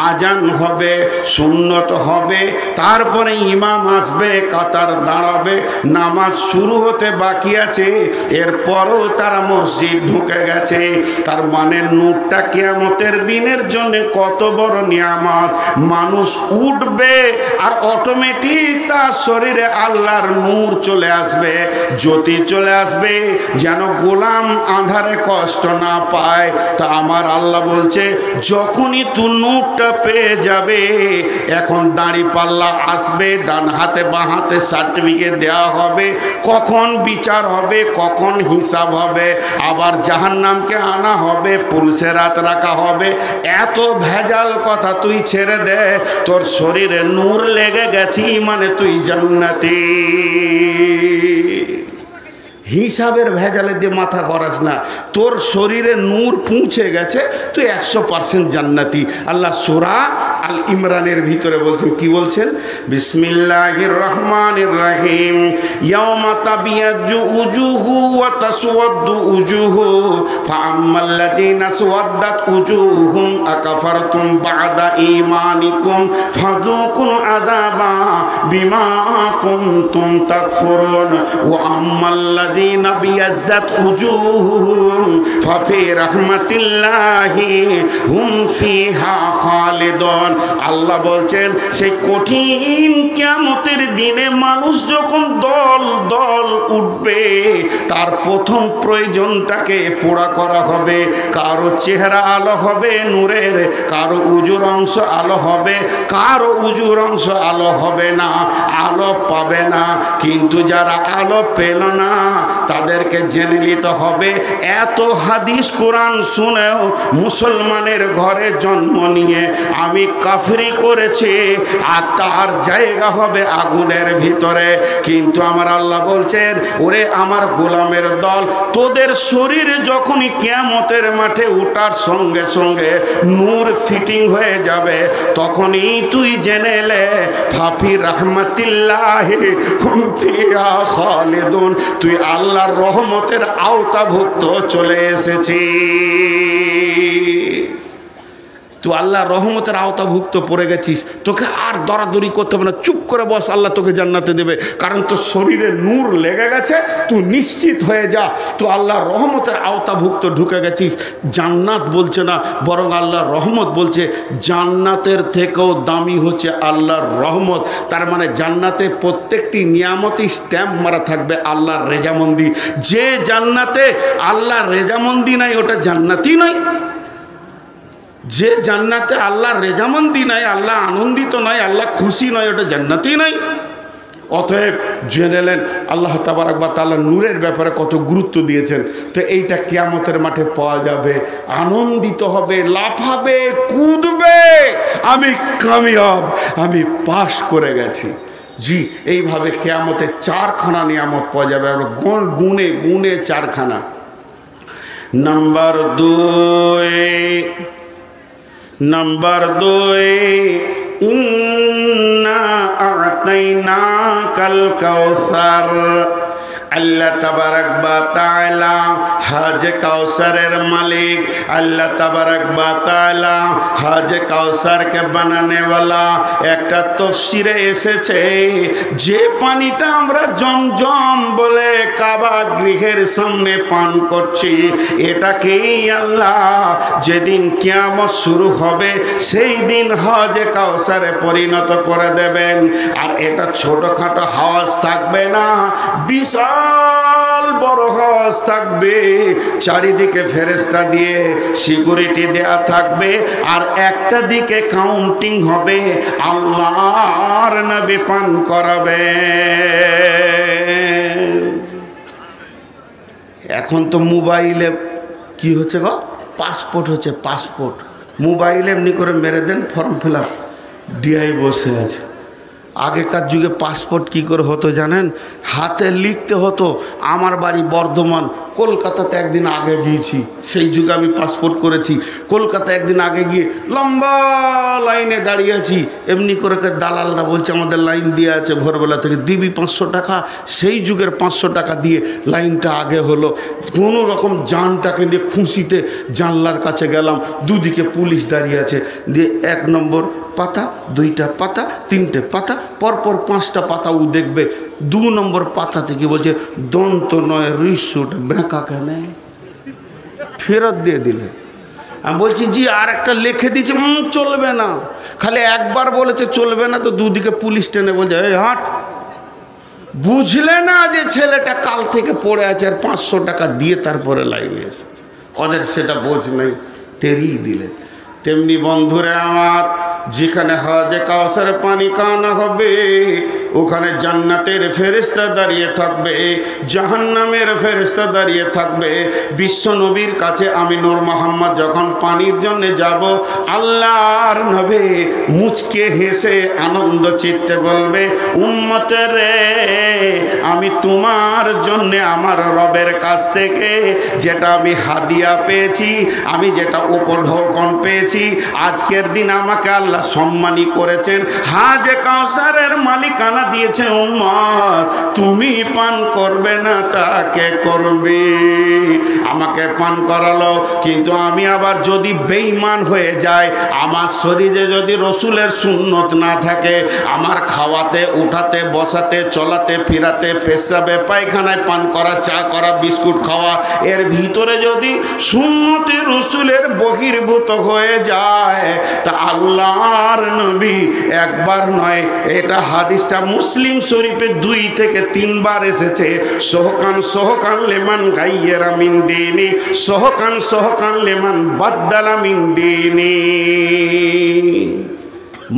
আজান হবে, সুন্নত হবে, তারপরে ইমাম আসবে, কাতার দাঁড়াবে, নামাজ শুরু হতে বাকি আছে, এরপরও তারা মসজিদ ঢুকে গেছে। তার মানে নূরটা কিয়ামতের দিনের জন্য কত বড় নিয়ামত। মানুষ উঠবে আর অটোমেটিক তার শরীরে আল্লাহর নূর চলে আসবে, জ্যোতি চলে আসবে, যেন গোলাম আঁধারে কষ্ট না পায়। তা আমার আল্লাহ বলছে, যখনই তুই নূরটা পেয়ে যাবে, এখন দাঁড়িপাল্লা আসবে, ডান হাতে বাঁ হাতে সার্টিফিকেট দেওয়া হবে, কখন বিচার হবে, কখন হিসাব হবে, আবার জাহান্নামকে আনা হবে, পুলিশে রাত রাখা হবে। এত ভেজাল কথা তুই ছেড়ে দে, তোর শরীরে নূর লেগে গেছি মানে তুই জান্নাতি। হিসাবের ভেজালে দিয়ে মাথা করাস না, তোর শরীরে নূর পৌঁছে গেছে, তুই 100% জান্নাতি। আল্লাহ সূরা আল ইমরানের ভিতরে বলছেন, কি বলছেন? বিসমিল্লাহির রহমানির রহিম। ইয়াউমা তাবিয়াজ্জু উজুহু ওয়া তাসওয়াদ্দু উজুহু ফাআম্মাল্লাযীনা সাওয়াদ্দাত উজুহুম আকাফারতুম বা'দা ঈমানিকুম ফাযুকুল আযাবা বিমা কুনতুম তাকফুরুন ওয়া আম্মাল্লাযীনা বিয়াজ্জাত উজুহুম ফাফি রাহমাতিল্লাহি হুম ফিহা খালিদুন। আল্লাহ বলছেন, সেই কঠিন কিয়ামতের দিনে মানুষ যখন দল দল উঠবে, তার প্রথম প্রয়োজনটাকে পুরা করা হবে। কারো চেহারা আলো হবে নূরের, কারো উজুর অংশ আলো হবে, কারো উজুর অংশ আলো হবে না। আলো পাবে হবে না। কিন্তু যারা আলো পেল না তাদেরকে জেনে নিতে হবে এত হাদিস কোরআন শুনেও মুসলমানের ঘরে জন্ম নিয়ে আমি কাফরি করেছি আর তার জায়গা হবে আগুনের ভিতরে। কিন্তু আমার আল্লাহ বলছেন, ওরে আমার গোলামের দল, তোদের শরীরে যখনই কিয়ামতের মাঠে ওঠার সঙ্গে সঙ্গে নূর ফিটিং হয়ে যাবে তখনই তুই জেনে লে ফাফি রাহমাতিল্লাহি হুম ফিহা খালিদুন, তুই আল্লাহর রহমতের আওতাভুক্ত চলে এসেছিস। তুই আল্লাহর রহমতের আওতাভুক্ত পড়ে গেছিস, তোকে আর দরাদরি করতে হবে না, চুপ করে বস, আল্লাহ তোকে জান্নাতে দেবে। কারণ তোর শরীরে নূর লেগে গেছে, তুই নিশ্চিত হয়ে যা, তুই আল্লাহর রহমতের আওতাভুক্ত ঢুকে গেছিস। জান্নাত বলছে না, বরং আল্লাহর রহমত বলছে। জান্নাতের থেকেও দামি হচ্ছে আল্লাহর রহমত। তার মানে জান্নাতে প্রত্যেকটি নিয়ামতই স্ট্যাম্প মারা থাকবে আল্লাহর রেজামন্দি। যে জান্নাতে আল্লাহর রেজামন্দি নাই ওটা জান্নাতই নয়। যে জান্নাতে আল্লাহর রেজামন্দি নাই, আল্লাহ আনন্দিত নয়, আল্লাহ খুশি নয়, ওটা জান্নাতই নয়। অতএব জেনে নেন আল্লাহ তাবারক ওয়া তাআলা নূরের ব্যাপারে কত গুরুত্ব দিয়েছেন। তো এইটা কিয়ামতের মাঠে পাওয়া যাবে, আনন্দিত হবে, লাফাবে, কুদবে, আমি কামিয়াব, আমি পাশ করে গেছি। জি, এইভাবে কিয়ামতে চারখানা নিয়ামত পাওয়া যাবে, আমরা গুনে গুনে চারখানা। নাম্বার 2 ইন্না আ'তাইনাকাল কাউসার। আল্লাহ তাবারক ওয়া তাআলা হাজে কাউসারের মালিক, আল্লাহ তাবারক ওয়া তাআলা হাজে কাউসারকে বানানে ওয়ালা। একটা তাফসীরে এসেছে যে পানিটা আমরা জমজম বলে কাবা গৃহের সামনে পান করছি, এটাকেই আল্লাহ যেদিন কিয়ামত শুরু হবে সেই দিন হাজে কাউসারে পরিণত করে দেবেন। আর এটা ছোটখাটো হাওজ থাকবে না, বিশাল বড় হাওজ থাকবে, চারিদিকে ফেরেশতা দিয়ে সিকিউরিটি দেয়া থাকবে, আর একটা দিকে কাউন্টিং হবে, আল্লাহর নবী পান করাবে। এখন তো মোবাইলে কি হচ্ছে গো, পাসপোর্ট হচ্ছে, পাসপোর্ট মোবাইলে এমনি করে মেরে দেন, ফর্ম ফিল আপ, ডিআই বসে আছে। আগেকার যুগে পাসপোর্ট কি করে হতো জানেন? হাতে লিখতে হতো। আমার বাড়ি বর্ধমান, কলকাতাতে একদিন আগে গিয়েছি, সেই যুগে আমি পাসপোর্ট করেছি। কলকাতা একদিন আগে গিয়ে লম্বা লাইনে দাঁড়িয়ে আছি, এমনি করে দালালরা বলছে আমাদের লাইন দিয়ে আছে ভোরবেলা থেকে, দিবি 500 টাকা। সেই যুগের 500 টাকা দিয়ে লাইনটা আগে হলো। কোনো রকম জানটাকে নিয়ে খুশিতে জানলার কাছে গেলাম, দুদিকে পুলিশ দাঁড়িয়ে আছে। দিয়ে 1 নম্বর পাতা, 2টা পাতা, 3টে পাতা, পরপর 5টা পাতা ও দেখবে। 2 নম্বর পাতা থেকে বলছে দন্ত নয় রিসুট, বেঁকা কেন, ফেরত দিয়ে দিলে। আমি বলছি জি আর একটা লিখে দিয়েছি, চলবে না। খালি একবার বলেছে চলবে না, তো দুদিকে পুলিশ টেনে বলছে এই হাট। বুঝলে না যে ছেলেটা কাল থেকে পড়ে আছে আর 500 টাকা দিয়ে তারপরে লাইনে এসেছে। ওদের সেটা বোঝ নেই, তেরিয়ে দিলে। তেমনি বন্ধুরে আমার, যেখানে হাজে কাউসারে পানি খাওয়ানো হবে ওখানে জান্নাতের ফেরেশতা দাঁড়িয়ে থাকবে, জাহান্নামের ফেরেশতা দাঁড়িয়ে থাকবে। বিশ্ব নবীর কাছে আমি নূর মোহাম্মদ যখন পানির জন্য যাব, আল্লাহর নবী মুচকে হেসে আনন্দ চিত্তে বলবে, উম্মতের রে, আমি তোমার জন্য আমার রবের কাছ থেকে যেটা আমি হাদিয়া পেয়েছি, আমি যেটা উপঢৌকন পেয়েছি, আজকের দিন আমাকে আল্লাহ সম্মানী করেছেন, হাজে কাউসারের মালিকানা দিয়েছে। উম্মত তুমি পান করবে না তাকে করবে, আমাকে পান করালো। কিন্তু আমি আবার যদি বেঈমান হয়ে যায়, আমার শরীরে যদি রসুলের সুন্নত না থাকে, আমার খাওয়াতে, উঠাতে, বসাতে, চলাতে, ফিরাতে, পেশাবে, পায়খানায় পান করা, চা করা, বিস্কুট খাওয়া, এর ভিতরে যদি সুন্নতে রসুলের বহির্ভূত হয়ে যায়, তা আল্লাহর নবী একবার নয়, এটা হাদিসটা মুসলিম শরীফে 2 থেকে 3 বার এসেছে। সোহকান সোহকান লেমান গাইয়েরা মিন দিনি, সোহকান সোহকান লেমান বাদ্দালা মিন দিনি।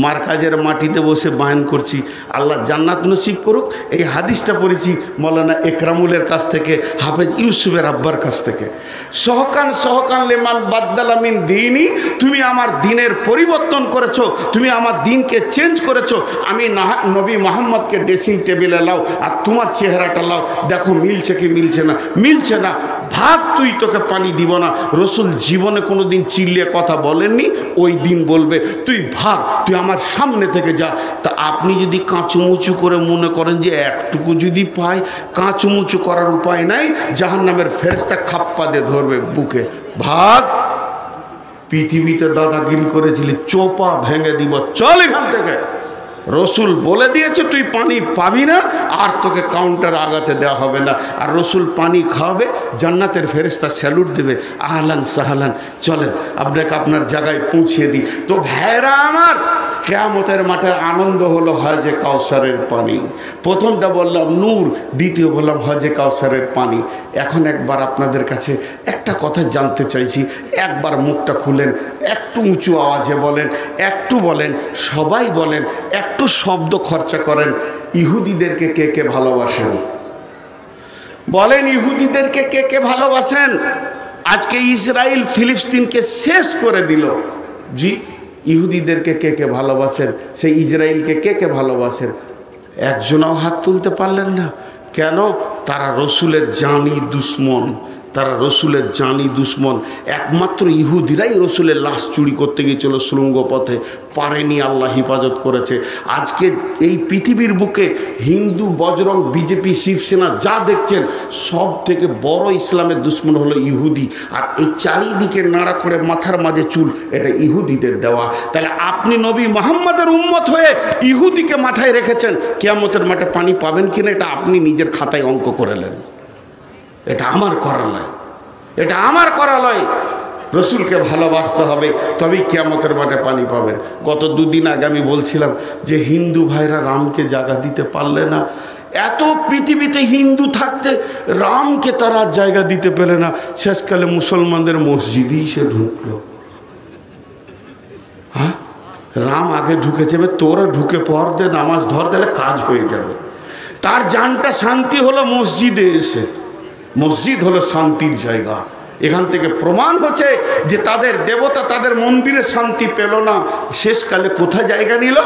মার কাজের মাটিতে বসে বায়ান করছি, আল্লাহ জান্নাত নসিব করুক। এই হাদিসটা পড়েছি মৌলানা একরামুলের কাছ থেকে, হাফেজ ইউসুফের আব্বার কাছ থেকে। সহকান লেমান বাদ্দালামিন দিনই, তুমি আমার দিনের পরিবর্তন করেছো, তুমি আমার দিনকে চেঞ্জ করেছো। আমি নবী মোহাম্মদকে ড্রেসিং টেবিলে লাও আর তোমার চেহারাটা লাও, দেখো মিলছে কি মিলছে না। মিলছে না, ভাগ, তুই, তোকে পানি দিব না। রসুল জীবনে কোনো দিন চিল্লিয়ে কথা বলেননি, ওই দিন বলবে তুই ভাগ, তুই আমার সামনে থেকে যা। তা আপনি যদি কাঁচুমুচু করে মনে করেন যে একটুকু যদি পায়, কাঁচুমুচু করার উপায় নাই, জাহান্নামের ফেরেশতা খাপ্পা দিয়ে ধরবে বুকে। ভাগ, পৃথিবীতে দাদাগিরি করেছিলি, চোপা ভেঙে দিব, চল এখান থেকে। রসুল বলে দিয়েছে তুই পানি পাবি না, আর তোকে কাউন্টার আগাতে দেওয়া হবে না। আর রসুল পানি খাওয়াবে, জান্নাতের ফেরেশতা স্যালুট দেবে, আহলান সাহলান, চলেন আপনাকে আপনার জায়গায় পৌঁছিয়ে দিই। তো ভাইরা আমার, কিয়ামতের মাঠের আনন্দ হলো হজে কাউসারের পানি। প্রথমটা বললাম নূর, দ্বিতীয় বললাম হজে কাউসারের পানি। এখন একবার আপনাদের কাছে একটা কথা জানতে চাইছি, একবার মুখটা খুলেন, একটু উঁচু আওয়াজে বলেন, একটু বলেন, সবাই বলেন, একটু শব্দ খরচা করেন। ইহুদিদেরকে কে কে ভালোবাসেন? বলেন, ইহুদিদেরকে কে কে ভালোবাসেন? আজকে ইসরায়েল ফিলিস্তিনকে শেষ করে দিল। জি, ইহুদিদেরকে কে কে ভালোবাসেন? সেই ইসরায়েলকে কে কে ভালোবাসেন? একজনও হাত তুলতে পারলেন না। কেন? তারা রসুলের জানি দুশ্মন, তারা রসুলের জানি দুশ্মন। একমাত্র ইহুদিরাই রসুলের লাশ চুরি করতে গিয়েছিল সুড়ঙ্গ পথে, পারেনি, আল্লাহ হেফাজত করেছে। আজকে এই পৃথিবীর বুকে হিন্দু, বজরং, বিজেপি, শিবসেনা যা দেখছেন, সব থেকে বড় ইসলামের দুশ্মন হলো ইহুদি। আর এই চারিদিকে নাড়া করে মাথার মাঝে চুল, এটা ইহুদিদের দেওয়া। তাহলে আপনি নবী মুহাম্মদের উম্মত হয়ে ইহুদিকে মাথায় রেখেছেন, কিয়ামতের মাঠে পানি পাবেন কিনা এটা আপনি নিজের খাতায় অঙ্ক করে নেন। এটা আমার করা নয়, এটা আমার করা নয়। রসুলকে ভালোবাসতে হবে, তবেই কিয়ামতের মাঠে পানি পাবেন। গত দুদিন আগে আমি বলছিলাম যে হিন্দু ভাইরা রামকে জায়গা দিতে পারলে না। এত পৃথিবীতে হিন্দু থাকতে রামকে তারা জায়গা দিতে পেরে না। শেষকালে মুসলমানদের মসজিদেই সে ঢুকলো। হ্যাঁ, রাম আগে ঢুকে যাবে, তোরা ঢুকে পর দে, নামাজ ধর, দিলে কাজ হয়ে যাবে। তার জানটা শান্তি হলো মসজিদে এসে। মসজিদ হলো শান্তির জায়গা। এখান থেকে প্রমাণ হচ্ছে যে তাদের দেবতা তাদের মন্দিরে শান্তি পেল না, শেষকালে কোথায় জায়গা নিল?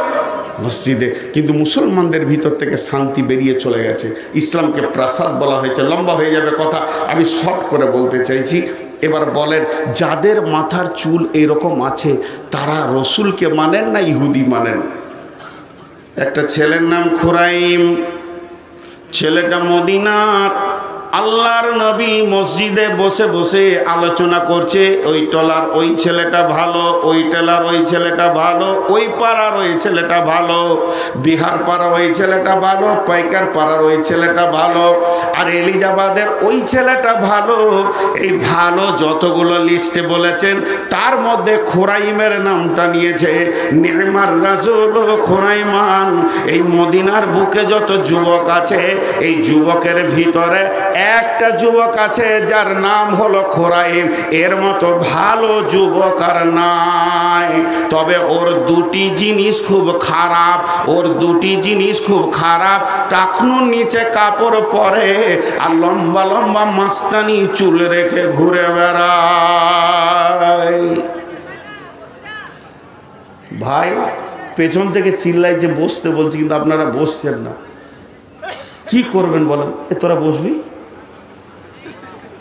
মসজিদে। কিন্তু মুসলমানদের ভিতর থেকে শান্তি বেরিয়ে চলে গেছে। ইসলামকে প্রাসাদ বলা হয়েছে। লম্বা হয়ে যাবে কথা, আমি শর্ট করে বলতে চাইছি। এবার বলেন, যাদের মাথার চুল এরকম আছে তারা রসুলকে মানেন না ইহুদি মানেন? একটা ছেলের নাম খুরাইম, ছেলেটা মদিনার। আল্লাহর নবী মসজিদে বসে বসে আলোচনা করছে, ওই টলার ওই ছেলেটা ভালো, ওই টেলার ওই ছেলেটা ভালো, ওই পাড়ার ওই ছেলেটা ভালো, বিহার পাড়া ওই ছেলেটা ভালো, পাইকার পাড়ার ওই ছেলেটা ভালো, আর এলিজাবাদের ওই ছেলেটা ভালো। এই ভালো যতগুলো লিস্টে বলেছেন, তার মধ্যে খোরাইমের নামটা নিয়েছে। নিমার রাজুল খোরাইমান। এই মদিনার বুকে যত যুবক আছে, এই যুবকের ভিতরে একটা যুবক আছে যার নাম হলো খোরাইম। এর মতো ভালো যুবক আর নাই। তবে ওর দুটি জিনিস খুব খারাপ, ওর দুটি জিনিস খুব খারাপ। টাকনুর নিচে কাপড় পরে আর লম্বা লম্বা মাস্তানি চুল রেখে ঘুরে বেড়ায়। ভাই পেছন থেকে চিল্লাই যে বসতে বলছি, কিন্তু আপনারা বসছেন না। কি করবেন বলেন? তোরা বসবি,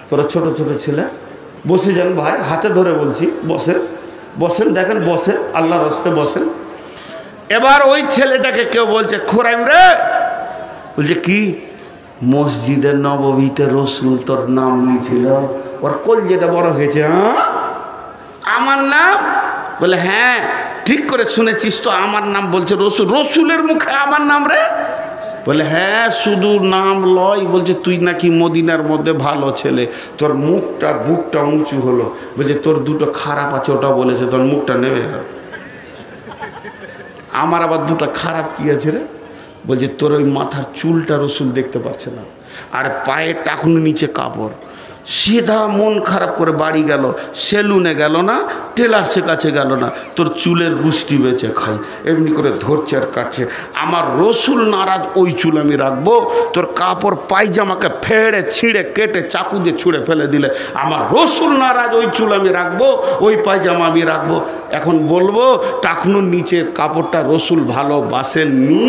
তোরা ছোট ছোট ছেলে, বসে যান ভাই, হাতে ধরে বলছি, বসেন বসেন, দেখেন বসেন, আল্লাহর হস্তে বসেন। এবার ওই ছেলেটাকে কেউ বলছে, খোরাইম রে, বলছে কি? মসজিদের নববীতে রসুল তোর নাম নিয়েছিল, ওর কলজেটা বড় হয়েছে। হ্যাঁ, আমার নাম? বলে হ্যাঁ, ঠিক করে শুনেছিস তো, আমার নাম বলছে রসুল। রসুলের মুখে আমার নাম রে? বলে হ্যাঁ, শুধু নাম লয়, বলছে তুই নাকি মদিনার মধ্যে ভালো ছেলে। তোর মুখটা বুকটা উঁচু হলো। বলছে তোর দুটো খারাপ আছে, ওটা বলেছে, তোর মুখটা নেমে গেল। আমার আবার দুটো খারাপ কি আছে রে? বলছে তোর ওই মাথার চুলটা রসুল দেখতে পাচ্ছে না, আর পায়ের টাকুনি নিচে কাপড়। সিধা মন খারাপ করে বাড়ি গেল, সেলুনে গেল না, টেলার্সের কাছে গেল না, তোর চুলের গুষ্টি বেচে খাই, এমনি করে ধরছে আর কাটছে। আমার রসুল নারাজ, ওই চুল আমি রাখবো? তোর কাপড় পায়জামাকে ফেড়ে ছিঁড়ে কেটে চাকু দিয়ে ছুঁড়ে ফেলে দিলে আমার রসুল নারাজ, ওই চুল আমি রাখবো, ওই পায়জামা আমি রাখবো। এখন বলবো টাকনুর নিচের কাপড়টা রসুল ভালোবাসেননি,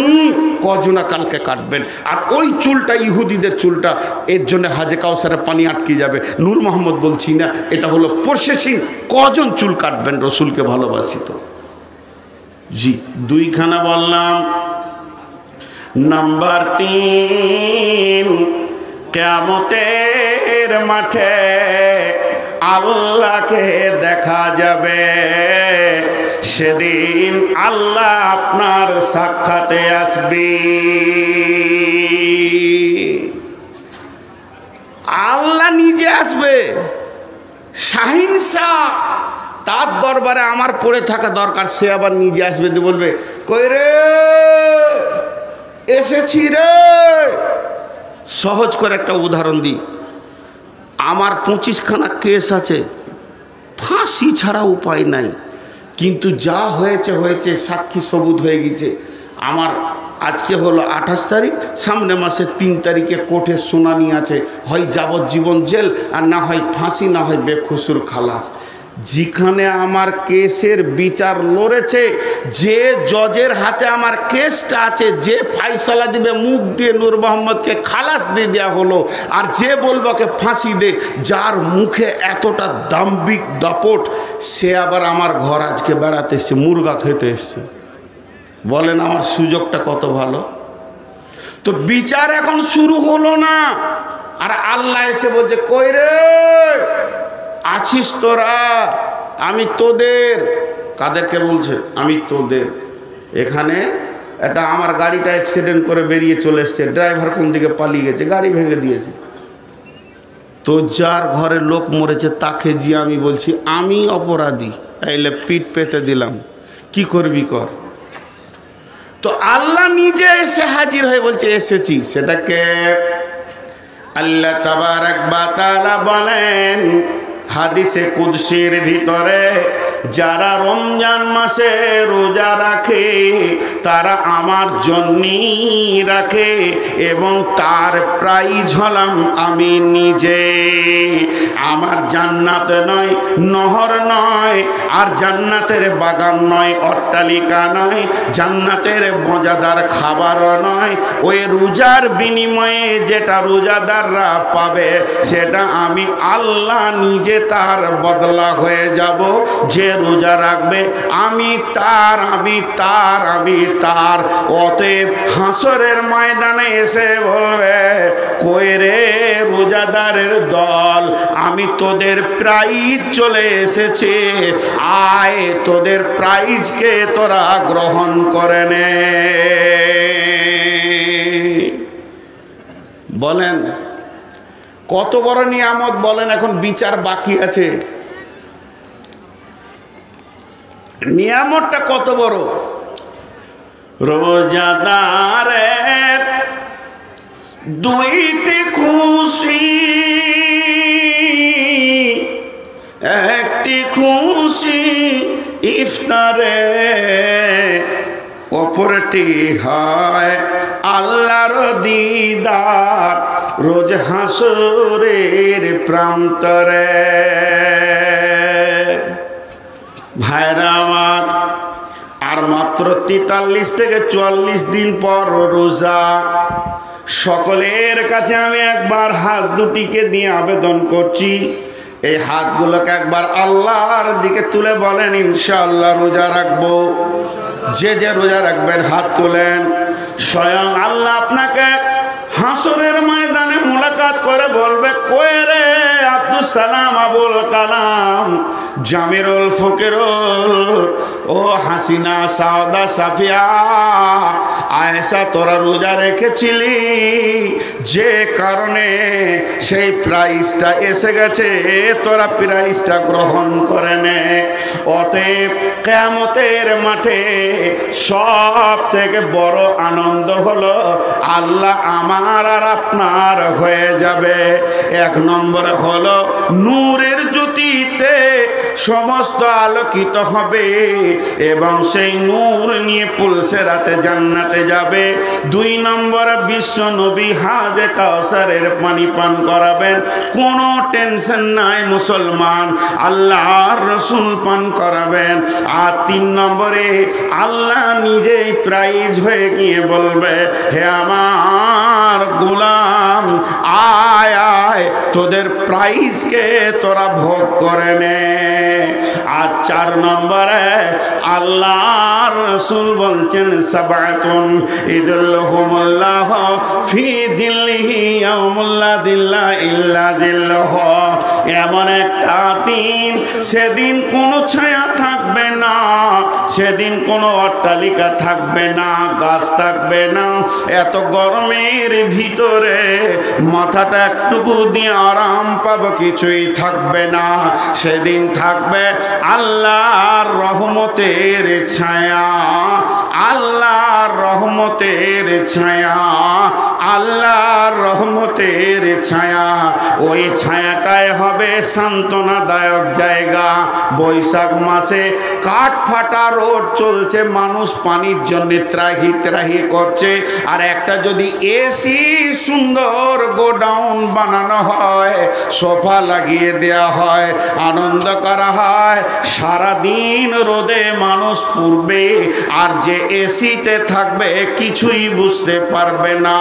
কজনা কালকে কাটবেন। আর ওই চুলটা ইহুদিদের চুলটা, এর জন্য হাজে কাউসারে পানি আটকে যাবে। নূর মোহাম্মদ বলছি না, এটা হলো প্রসেসিং। কজন চুল কাটবেন রসুলকে ভালোবাসি তো? জি, দুইখানা বললাম। নাম্বার 3, কিয়ামতের মাঠে আল্লাহকে দেখা যাবে। সেদিন আল্লাহ আপনার সাক্ষাতে আসবে। আল্লাহ নিজে আসবে। শাহিন শাহ, তার দরবারে আমার পড়ে থাকা দরকার, সে আবার নিজে আসবে, দিয়ে বলবে কই রে, এসেছি রে। সহজ করে একটা উদাহরণ দিই, আমার 25খানা কেস আছে, ফাঁসি ছাড়া উপায় নাই, কিন্তু যা হয়েছে হয়েছে, সাক্ষী সবুত হয়ে গেছে। আমার আজকে হলো 28 তারিখ, সামনে মাসে 3 তারিখে কোর্টে শুনানি আছে, হয় যাবজ্জীবন জেল, আর না হয় ফাঁসি, না হয় বেকসুর খালাস। যেখানে আমার কেসের বিচার লড়েছে, যে জজের হাতে আমার কেসটা আছে, যে ফাইসালা দিবে মুখ দিয়ে নূর মোহাম্মদকে খালাস দিয়ে দেওয়া হলো, আর যে বলবো কে ফাঁসি দে, যার মুখে এতটা দাম্ভিক দাপট, সে আবার আমার ঘর আজকে বেড়াতে এসছে, মুরগা খেতে এসছে। বলেন আমার সুযোগটা কত ভালো। তো বিচার এখন শুরু হলো না, আর আল্লাহ এসে বলছে কই রে আছিস তোরা, আমি তোদের। কাদেরকে বলছে? আমি তোদের। এখানে এটা আমার গাড়িটা অ্যাক্সিডেন্ট করে বেরিয়ে চলে এসছে, ড্রাইভার কোন দিকে পালিয়ে গেছে, গাড়ি ভেঙে দিয়েছে। তো যার ঘরে লোক মরেছে তাকে যে আমি বলছি আমি অপরাধী, এলে পিঠ পেতে দিলাম, কি করবি কর। তো আল্লাহ নিজে এসে হাজির হয়ে বলছে এসেছি। সেটাকে আল্লাহ তাবারাক ওয়া তাআলা বলেন হাদিসে কুদসির ভিতরে, যারা রমজান মাসে রোজা রাখে তারা আমার জন্যই রাখে, এবং তার প্রাইজ হলাম আমি নিজে। আমার জান্নাত নয়, নহর নয়, আর জান্নাতের বাগান নয়, অট্টালিকা নয়, জান্নাতের মজাদার খাবারও নয়, ওই রোজার বিনিময়ে যেটা রোজাদাররা পাবে সেটা আমি আল্লাহ নিজে তার বদলা হয়ে যাব। যে রোজা রাখবে আমি তার, আমি তার, আমি তার। অতএব হাসরের ময়দানে এসে বলবে কই রে রোজাদারের দল, আমি তোদের প্রাইজ চলে এসেছে, আয় তোদের প্রাইজকে তোরা গ্রহণ করে নে। বলেন কত বড় নিয়ামত, বলেন। এখন বিচার বাকি আছে, নিয়ামতটা কত বড়। রোজাদারের দুইটি খুশি, একটি খুশি ইফতারে, অপরটি হয় আল্লাহর দিদার রোজ হাসরের প্রান্তরে। ভাইরা আমার, আর মাত্র 43 থেকে 44 দিন পর রোজা। সকলের কাছে আমি একবার হাত দুটিকে দিয়ে আবেদন করছি, এই হাতগুলোকে একবার আল্লাহর দিকে তুলে বলেন ইনশাআল্লাহ রোজা রাখবো। যে যে রোজা রাখবেন হাত তোলেন। স্বয়ং আল্লাহ আপনাকে হাসরের ময়দানে মুলাকাত করে বলবে কই রে আব্দুল সালাম, আবুল কালাম, জামিরুল ফকিরুল, ও হাসিনা, সাউদা, সাফিয়া, আয়েশা, তোরা রোজা রেখেছিলি, যে কারণে সেই প্রাইজটা এসে গেছে, তোরা প্রাইজটা গ্রহণ করে নে। অতএব কিয়ামতের মাঠে সব থেকে বড় আনন্দ হলো আল্লাহ আমার আর আপনার হয়ে যাবে। 1 নম্বরে হলো নূরের জ্যোতিতে সমস্ত আলোকিত হবে এবং সেই নূর নিয়ে পুলসেরাতে জান্নাতে যাবে। 2 নম্বর বিশ্ব নবী হাজে কাউসারের পানি পান করাবেন, কোনো টেনশন নাই মুসলমান, আল্লাহর রসুল পান করাবেন। আর 3 নম্বরে আল্লাহ নিজেই প্রাইজ হয়ে গিয়ে বলবে, হে আমার গোলাম আয় আয় তোদের প্রাইজকে তোরা ভোগ করে নে। আর 4 নম্বরে আল্লাহর রাসূল বলছেন সাবাতুন ইদুল্লাহুমুল্লাহ ফি দিল্লিহি ইয়াউমুল্লা দিল্লা ইল্লা দিল্লাহ। এমন একটা দিন, সেদিন কোনো ছায়া থাকবে না, সেদিন কোনো অট্টালিকা থাকবে না, গাছ থাকবে না, এত গরমের ভিতরে মাথাটা একটুকু দিয়ে আরাম পাবো কিছুই থাকবে না। সেদিন থাকবে আল্লাহর রহমতের ছায়া, আল্লাহর রহমতের ছায়া, আল্লাহর রহমতের ছায়া। ওই ছায়াটাই হবে সান্ত্বনাদায়ক জায়গা। বৈশাখ মাসে কাঠ ফাটা রোড চলছে, মানুষ পানির জন্য ত্রাহি ত্রাহি করছে, আর একটা যদি এসি সুন্দর গোডাউন বানানো হয়, সোফা লাগিয়ে দেয়া হয়, আনন্দ করা হয়, সারাদিন রোদে মানুষ পুড়বে, আর যে এসিতে থাকবে কিছুই বুঝতে পারবে না,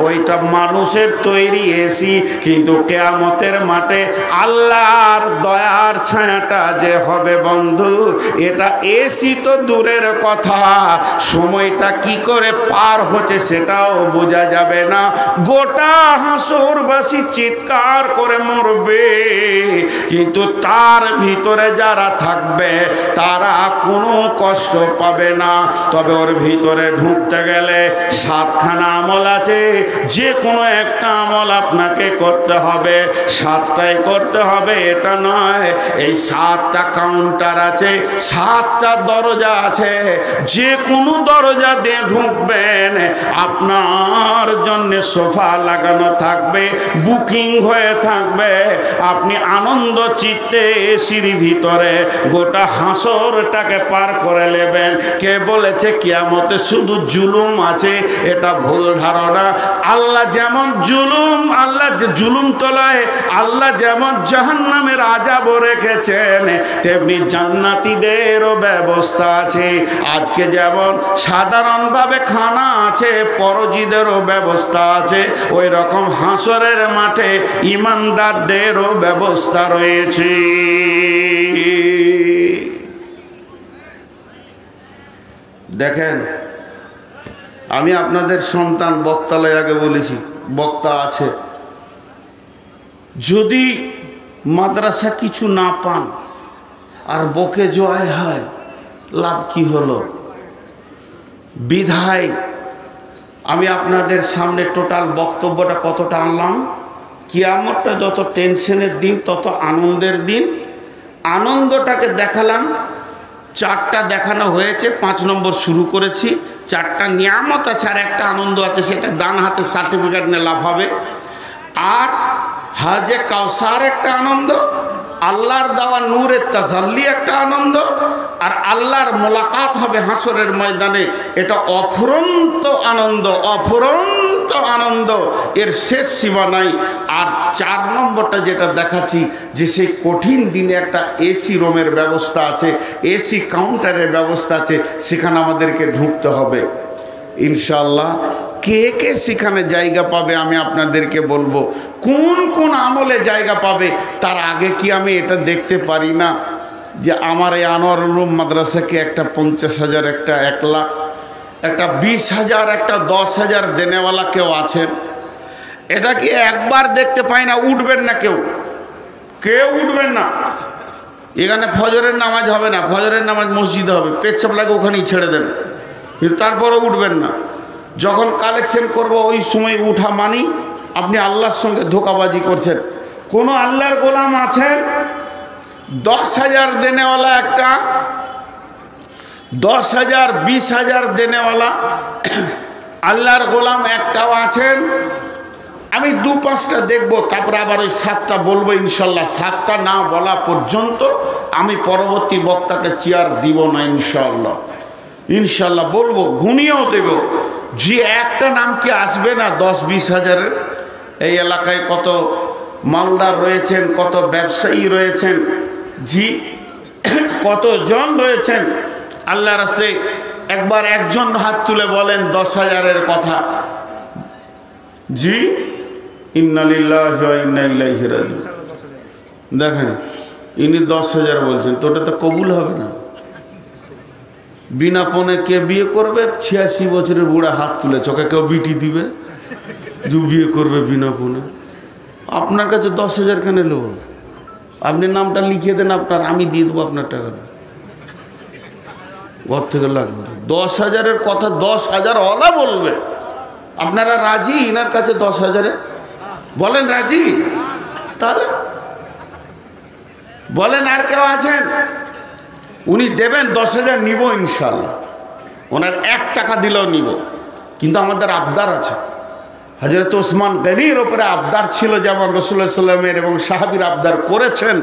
ওইটা মানুষের তৈরি এসি। কিন্তু কিয়ামতের মাঠে আল্লাহর দয়ার ছায়াটা যে হবে বন্ধু, এটা এসি তো দূরের কথা, সময়টা কি করে পার হচ্ছে সেটাও বোঝা যাবে না। গোটা হাসরবাসী চিৎকার করে মরবে, কিন্তু তার ভিতরে যারা থাকবে তারা কোনো কষ্ট পাবে না। তবে ওর ভিতরে ঢুকতে গেলে 7খানা আমল আছে, যে কোনো একটা আমল আপনাকে করতে হবে, 7টাই করতে হবে এটা নয়। এই 7টা কাউন্টার আছে, 7টা দরজা আছে, যে কোনো দরজা দিয়ে ঢুকবেন আপনার জন্য সোফা লাগানো থাকবে, বুকিং হয়ে থাকবে, আপনি আনন্দ চিত্তে এসির ভিতরে গোটা হাসরটাকে পার করে নেবেন। কে বলেছে কিয়ামতে শুধু জুলুম আছে? এটা ভুল ধারণা। আল্লাহ যেমন জুলুম, আল্লাহ যে জুলুম তলায় আল্লাহ যেমন জাহান্নামের আযাব রেখেছেন, তেমনি জান্নাতীদেরও ব্যবস্থা আছে। আজকে যেমন সাধারণভাবে খানা আছে, পরজীদেরও ব্যবস্থা আছে, ওই রকম হাসরের মাঠে ইমানদারদেরও ব্যবস্থা রয়েছে। দেখেন, আমি আপনাদের সন্তান, বক্তালয় আগে বলেছি, বক্তা আছে, যদি মাদ্রাসা কিছু না পান আর বকে জয় হয়, লাভ কি হলো? বিধায় আমি আপনাদের সামনে টোটাল বক্তব্যটা কতটা আনলাম। কিয়ামতটা যত টেনশনের দিন তত আনন্দের দিন। আনন্দটাকে দেখালাম, 4টা দেখানো হয়েছে, 5 নম্বর শুরু করেছি। 4টা নিয়ামত আছে আর একটা আনন্দ আছে, সেটা ডান হাতে সার্টিফিকেট নিয়ে লাভ হবে। আর হাজে কাউসার একটা আনন্দ, আল্লাহর দেওয়া নূরের তাজাল্লি একটা আনন্দ, আর আল্লাহর মোলাকাত হবে হাসরের ময়দানে, এটা অফুরন্ত আনন্দ, অফুরন্ত আনন্দ, এর শেষ সীমা নাই। আর 4 নম্বরটা যেটা দেখাচ্ছি, যে সেই কঠিন দিনে একটা এসি রুমের ব্যবস্থা আছে, এসি কাউন্টারের ব্যবস্থা আছে, সেখানে আমাদেরকে ঢুকতে হবে ইনশাআল্লাহ। কে কে সেখানে জায়গা পাবে আমি আপনাদেরকে বলবো, কোন কোন আমলে জায়গা পাবে। তার আগে কি আমি এটা দেখতে পারি না যে আমার এই আনোয়ারুল উলুম মাদ্রাসাকে একটা 50,000, একটা 1 লাখ, একটা 20,000, একটা 10,000 দেনেওয়ালা কেউ আছেন? এটা কি একবার দেখতে পাই না? উঠবেন না, কেউ উঠবেন না। এখানে ফজরের নামাজ হবে না, ফজরের নামাজ মসজিদে হবে, পেচ্ছাপ লাগে ওখানেই ছেড়ে দেন, কিন্তু তারপরও উঠবেন না। যখন কালেকশন করব ওই সময় উঠা মানি আপনি আল্লাহর সঙ্গে ধোঁকাবাজি করছেন। কোনো আল্লাহর গোলাম আছেন 10,000 দেনেওয়ালা, একটা 10,000, 20,000 দেনেওয়ালা আল্লাহর গোলাম একটাও আছেন? আমি 2-5টা দেখবো, তারপরে আবার ওই 7টা বলবো ইনশাল্লাহ। 7টা না বলা পর্যন্ত আমি পরবর্তী বক্তাকে চেয়ার দিব না ইনশাল্লাহ। ইনশাল্লাহ বলবো, গুনিয়েও দেব। জি, একটা নাম কি আসবে না 10-20 হাজারের? এই এলাকায় কত মালদার রয়েছেন, কত ব্যবসায়ী রয়েছেন, জি কতজন রয়েছেন। আল্লাহ রাস্তায় একবার একজন হাত তুলে বলেন 10,000-এর কথা। জি, ইন্না লিল্লাহি ওয়া ইন্না ইলাইহি রাজিউন। দেখেন, ইনি 10,000 বলছেন, তো ওটা তো কবুল হবে না। বিনা পণে কে বিয়ে করবে? 86 বছরের বুড়া হাত তুলেছে, ওকে কেউ বিটি দিবে? বিয়ে করবে বিনা পণে? আপনার কাছে 10,000 কেন নেব? আপনি নামটা লিখিয়ে দেন আপনার, আমি দিয়ে দেবো আপনার টাকাটা। ঘর থেকে লাগবে 10,000-এর কথা 10,000 ওলা বলবে। আপনারা রাজি ইনার কাছে 10,000-এ? বলেন রাজি? তাহলে বলেন আর কেউ আছেন? উনি দেবেন 10,000, নিব ইনশাল্লাহ। ওনার 1 টাকা দিলেও নিব, কিন্তু আমাদের আবদার আছে। হযরত ওসমান গনির ওপরে আবদার ছিল, যেমন রাসূলুল্লাহ সাল্লাল্লাহু আলাইহি ওয়াসাল্লামের এবং সাহাবীর আবদার করেছেন,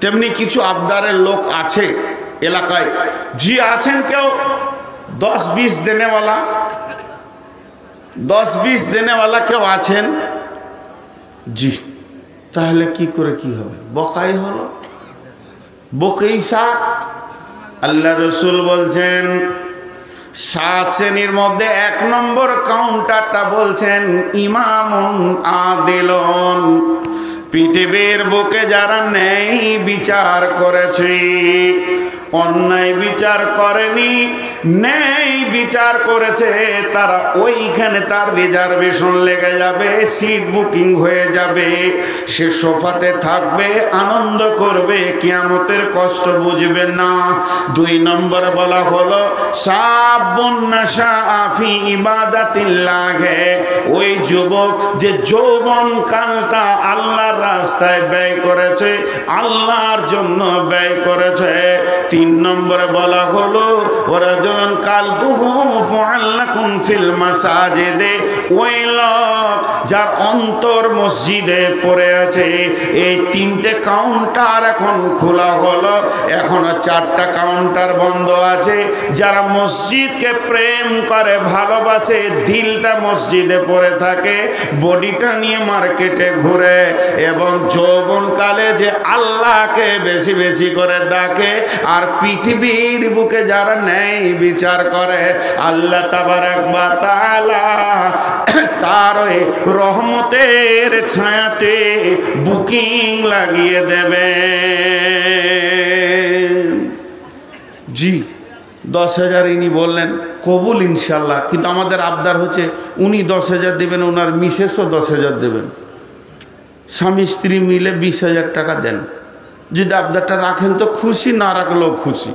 তেমনি কিছু আবদারের লোক আছে এলাকায়। জি, আছেন কেউ 10-20 দেনেওয়ালা? 10-20 দেনেওয়ালা কেউ আছেন? জি, তাহলে কি করে কি হবে? বকাই হলো, বকেই সাত। আল্লাহ রসুল বলছেন 7 শ্রেণীর মধ্যে 1 নম্বর কাউন্টারটা বলছেন ইমামুন আদিলুন। পৃথিবীর বুকে যারা ন্যায় বিচার করেছে, অন্যায় বিচার করেনি, ন্যায় বিচার করেছে, তারা ওইখানে তার রিজার্ভেশন লেগে যাবে, সিট বুকিং হয়ে যাবে, সে সোফাতে থাকবে, আনন্দ করবে, কিয়ামতের কষ্ট বুঝবে না। 2 নম্বর বলা হলো শাবুন নাশা ফি ইবাদাতিল্লাহ, ওই যুবক যে যৌবন কালটা আল্লাহর রাস্তায় ব্যয় করেছে, আল্লাহর জন্য ব্যয় করেছে। 3 নম্বরে বলা হলো ওয়ারাজুলুন কালবুহু মুআল্লাকুন ফিল মাসাজিদে, ওই লোক যার অন্তর মসজিদে পড়ে আছে। এই 3টে কাউন্টার এখন খোলা হলো, এখনো 4টা কাউন্টার বন্ধ আছে। যারা মসজিদকে প্রেম করে, ভালোবাসে, দিলটা মসজিদে পড়ে থাকে, বডিটা নিয়ে মার্কেটে ঘুরে, এবং যৌবনকালে যে আল্লাহকে বেশি বেশি করে ডাকে, আর পৃথিবীর বুকে যারা ন্যায় বিচার করে, আল্লাহ তাবারাক ওয়া তাআলা তার ওই রহমতের ছায়াতে বুকিং লাগিয়ে দেবে। জি, 10,000 ইনি বললেন কবুল ইনশাল্লাহ, কিন্তু আমাদের আবদার হচ্ছে উনি 10,000 দেবেন, ওনার মিসেসও 10,000 দেবেন, স্বামী স্ত্রী মিলে 20,000 টাকা দেন। যদি আবদারটা রাখেন তো খুশি, না রাখলেও খুশি।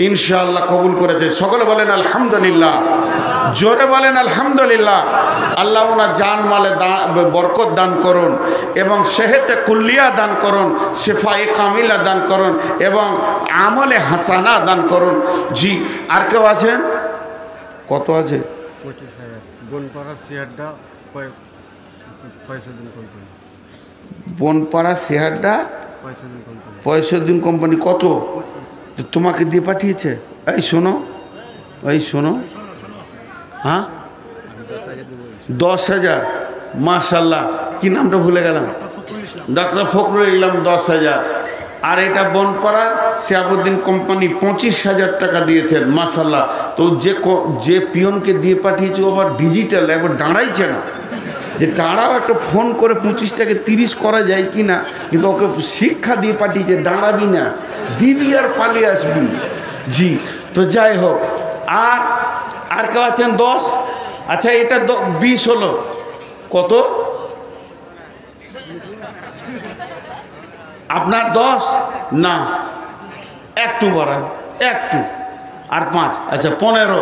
ইনশাআল্লাহ কবুল করেছে। সকলে বলেন আলহামদুলিল্লাহ, জোরে বলেন আলহামদুলিল্লাহ। আল্লাহ ওনার জান মালে বরকত দান করুন, এবং সেহেতে কুল্লিয়া দান করুন, শেফায়ে কামিলা দান করুন, এবং আমলে হাসানা দান করুন। জি, আর কেউ আছেন? কত আছে? 25,000 বনপাড়া শেয়ারটা পয়সা দিন কোম্পানি। বনপাড়া শেয়ারটা পয়সা দিন কোম্পানি। কত তোমাকে দিয়ে পাঠিয়েছে? এই শোনো, এই শোনো, হ্যাঁ 10,000, মাশাল্লাহ। কি নামটা ভুলে গেলাম? ডক্টর ফখরুল ইসলাম 10,000। আর এটা বনপাড়া শিহাবুদ্দিন কোম্পানি 25,000 টাকা দিয়েছেন, মাশাল্লাহ। তো যে পিয়নকে দিয়ে পাঠিয়েছে আবার ডিজিটাল, একবার দাঁড়াইছে না, যে দাঁড়াও একটা ফোন করে 25টাকে 30 করা যায় কি না, কিন্তু ওকে শিক্ষা দিয়ে পাঠিয়েছে দাঁড়াবি না, দিবি আর পালিয়ে আসবি। জি, তো যাই হোক। আর কেউ আছেন 10? আচ্ছা, এটা 20 হলো। কত আপনার? 10 না, একটু বাড়ান, একটু, আর 5, আচ্ছা 15।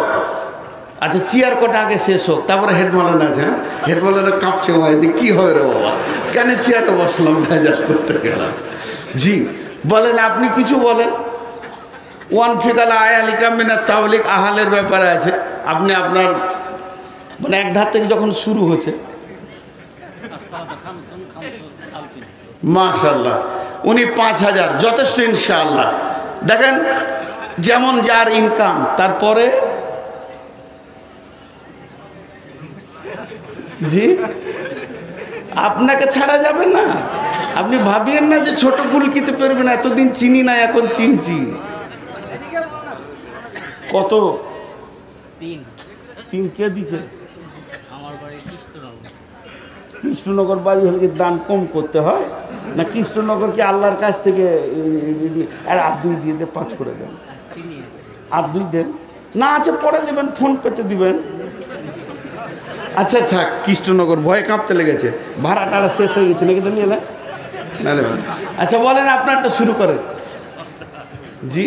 আচ্ছা, চেয়ার কোটা আগে শেষ হোক, তারপরে হেডমালান আছে। হ্যাঁ, হেডমালানে কাঁপছে ভাই, যে কী হবে রে বাবা, কেন চেয়ারে বসলাম, ভেজাল করতে গেলাম। জি, বলেন, আপনি কিছু বলেন। ওয়ান ফিকালা আয়ালিকা মিনাত তাওলিক আহালের ব্যাপারে আছে। আপনি আপনার মানে এক ধার থেকে যখন শুরু হচ্ছে, সালাতা খামসুন খামসুন আলফিন। মাশাআল্লাহ, উনি 5000 যথেষ্ট ইনশাআল্লাহ। দেখেন যেমন যার ইনকাম, তারপরে জি আপনাকে ছাড়া যাবে না। আপনি ভাবিয়েন না যে ছোট গুলকিতে পারবেন, এতদিন চিনি না এখন চিনছি। কত? 3 কে দিচ্ছে? আমার বাড়ি কৃষ্ণনগর। কৃষ্ণনগর বাড়ি হলে কি দান কম করতে হয় না? কৃষ্ণনগর কি আল্লাহর কাছ থেকে আর আব্দুই দিয়ে 5 করে দেন, চিনি আব্দুই দেন না, আছে পরে দেবেন, ফোন পেতে দিবেন। আচ্ছা থাক, কৃষ্ণনগর ভয়ে কাঁপতে লেগেছে, ভাড়া টাড়া শেষ হয়ে গেছে নাকি জানি না। আচ্ছা বলেন, আপনারটা শুরু করেন। জি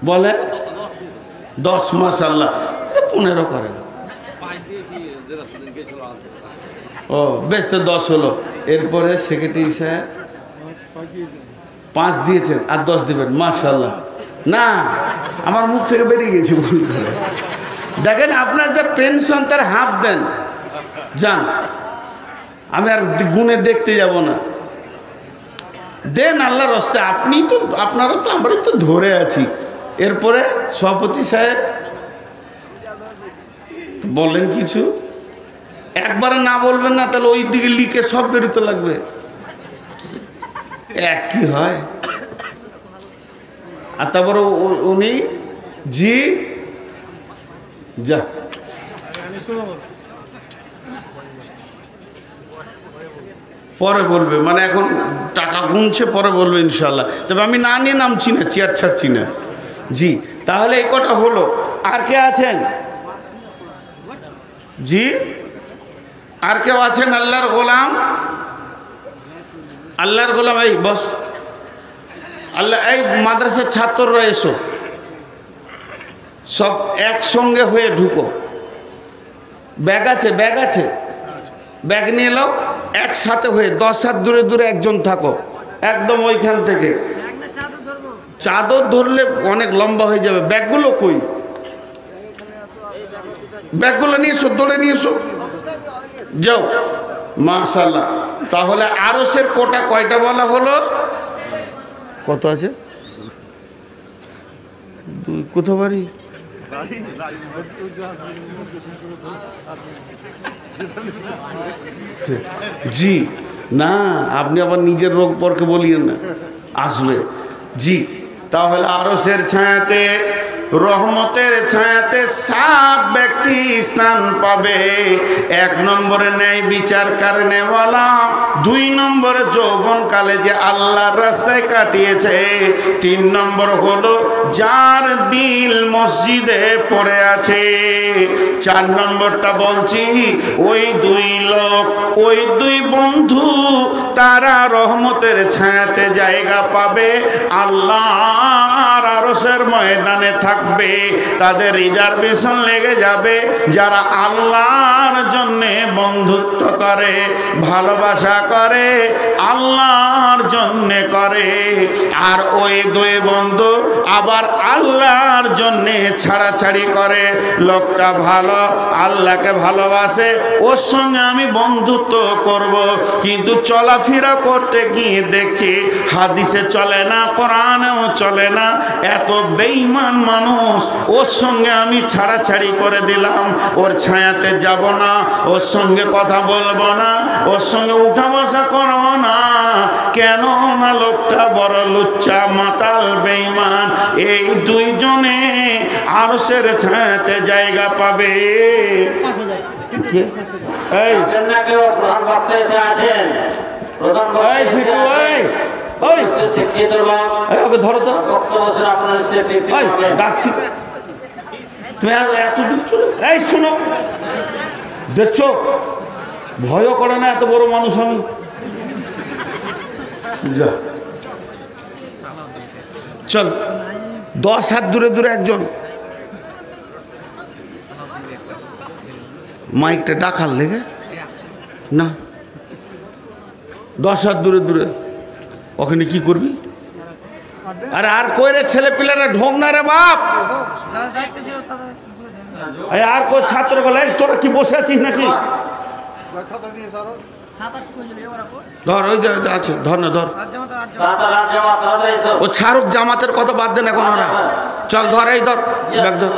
বলেন। 10 মাশাআল্লাহ, 15 করেন। ও বেশ, তো 10 হলো। এরপরে সেক্রেটারি সাহেব 5 দিয়েছেন, আর 10 দিবেন। মাশাআল্লাহ। না, আমার মুখ থেকে বেরিয়ে গেছে ভুল করে। দেখেন আপনার যা পেনশন তার হাফ দেন, যান, আমি আর গুণে দেখতে যাব না। দেন আল্লাহর রাস্তায়, আপনি তো, আপনারা তো, আমরা তো ধরে আছি। এরপরে সভাপতি সাহেব বলেন কিছু, একবারে না বলবেন না, তাহলে ওই দিকে লিখে সব বেরোতে লাগবে। এক কি হয়। আর তারপরে উনি জি যা পরে বলবে, মানে এখন টাকা গুনছে, পরে বলবে ইনশাল্লাহ। তবে আমি না নিয়ে নামছি না, চেয়ার ছাড়ছি না। জি তাহলে এই কটা হলো। আর কে আছেন? জি আর কেউ আছেন? আল্লাহর গোলাম, আল্লাহর গোলাম, এই বস। আল্লাহ, এই মাদ্রাসার ছাত্ররা এসো, সব একসঙ্গে হয়ে ঢুকো। ব্যাগ আছে, ব্যাগ আছে, ব্যাগ নিয়ে এলো। একসাথে হয়ে 10 হাত দূরে দূরে একজন থাকো, একদম ওইখান থেকে। চাদর ধরলে অনেক লম্বা হয়ে যাবে। ব্যাগগুলো কই? ব্যাগগুলো নিয়ে এসো, দৌড়ে নিয়ে এসো, যাও। মাশাআল্লাহ। তাহলে আরশের কোটা কয়টা বলা হলো? কত আছে? 2। কোথাও বাড়ি? জি না, আপনি আবার নিজের রোগ পরকে বলিয়েন না, আসবে। জি তাহলে আরশের ছায়াতে, রহমতের ছায়াতে 7 ব্যক্তি স্থান পাবে। 1 নম্বরে ন্যায় বিচার কারণেওয়ালা, 2 নম্বরে যৌবনকালে যে আল্লাহর রাস্তায় কাটিয়েছে, 3 নম্বর হলো যার দিল মসজিদে পড়ে আছে, 4 নম্বরটা বলছি ওই 2 লোক, ওই 2 বন্ধু, তারা রহমতের ছায়াতে জায়গা পাবে, আল্লাহর আরশের ময়দানে থাকবে। তাদের রিজার্ভেশন লেগে যাবে যারা আল্লাহর জন্যে বন্ধুত্ব করে, ভালোবাসা করে, আল্লাহর জন্যে করে। আর ওই 2 বন্ধু আবার আল্লাহর জন্যে ছাড়াছাড়ি করে। লোকটা ভালো, আল্লাহকে ভালোবাসে, ওর সঙ্গে আমি বন্ধুত্ব করব, কিন্তু চলাফেরা করতে গিয়ে দেখছি হাদিসে চলে না, কোরআনেও চলে না, এত বেঈমান মানুষ, ওর সঙ্গে আমি ছাড়াছাড়ি করে দিলাম। ওর ছায়াতে যাব না, ওর সঙ্গে কথা বলবো না, ওর সঙ্গে উঠা বসা করবো না। কেন না? লোকটা বড় লুচ্চা, মাতাল, বেঈমান। এই 2 জনে আরশের ছায়াতে জায়গা পাবে। এই ওকে ধরো তো, ডাকছি তো, তুমি এত দূর চলে। এই শোনো, দেখছো ভয়ও করে না, এত বড় মানুষ আমি। চল, 10 হাত দূরে দূরে একজন। মাইকটা ডাকার লেগে না, 10 হাত দূরে দূরে। ওখানে কি করবি? আরে আর কই রে, ছেলে পিলেরা ঢোক না রে বাপ। আর কই ছাত্র বলে, তোরা কি বসে আছিস নাকি? ছাতা দিয়ে স্যার ধর ওই যে আছে ধর না ধর ও ছাড়ুক জামাতের কথা বাদ দেন এখন ওরা চল ধর এই ধর ব্যাগ ধর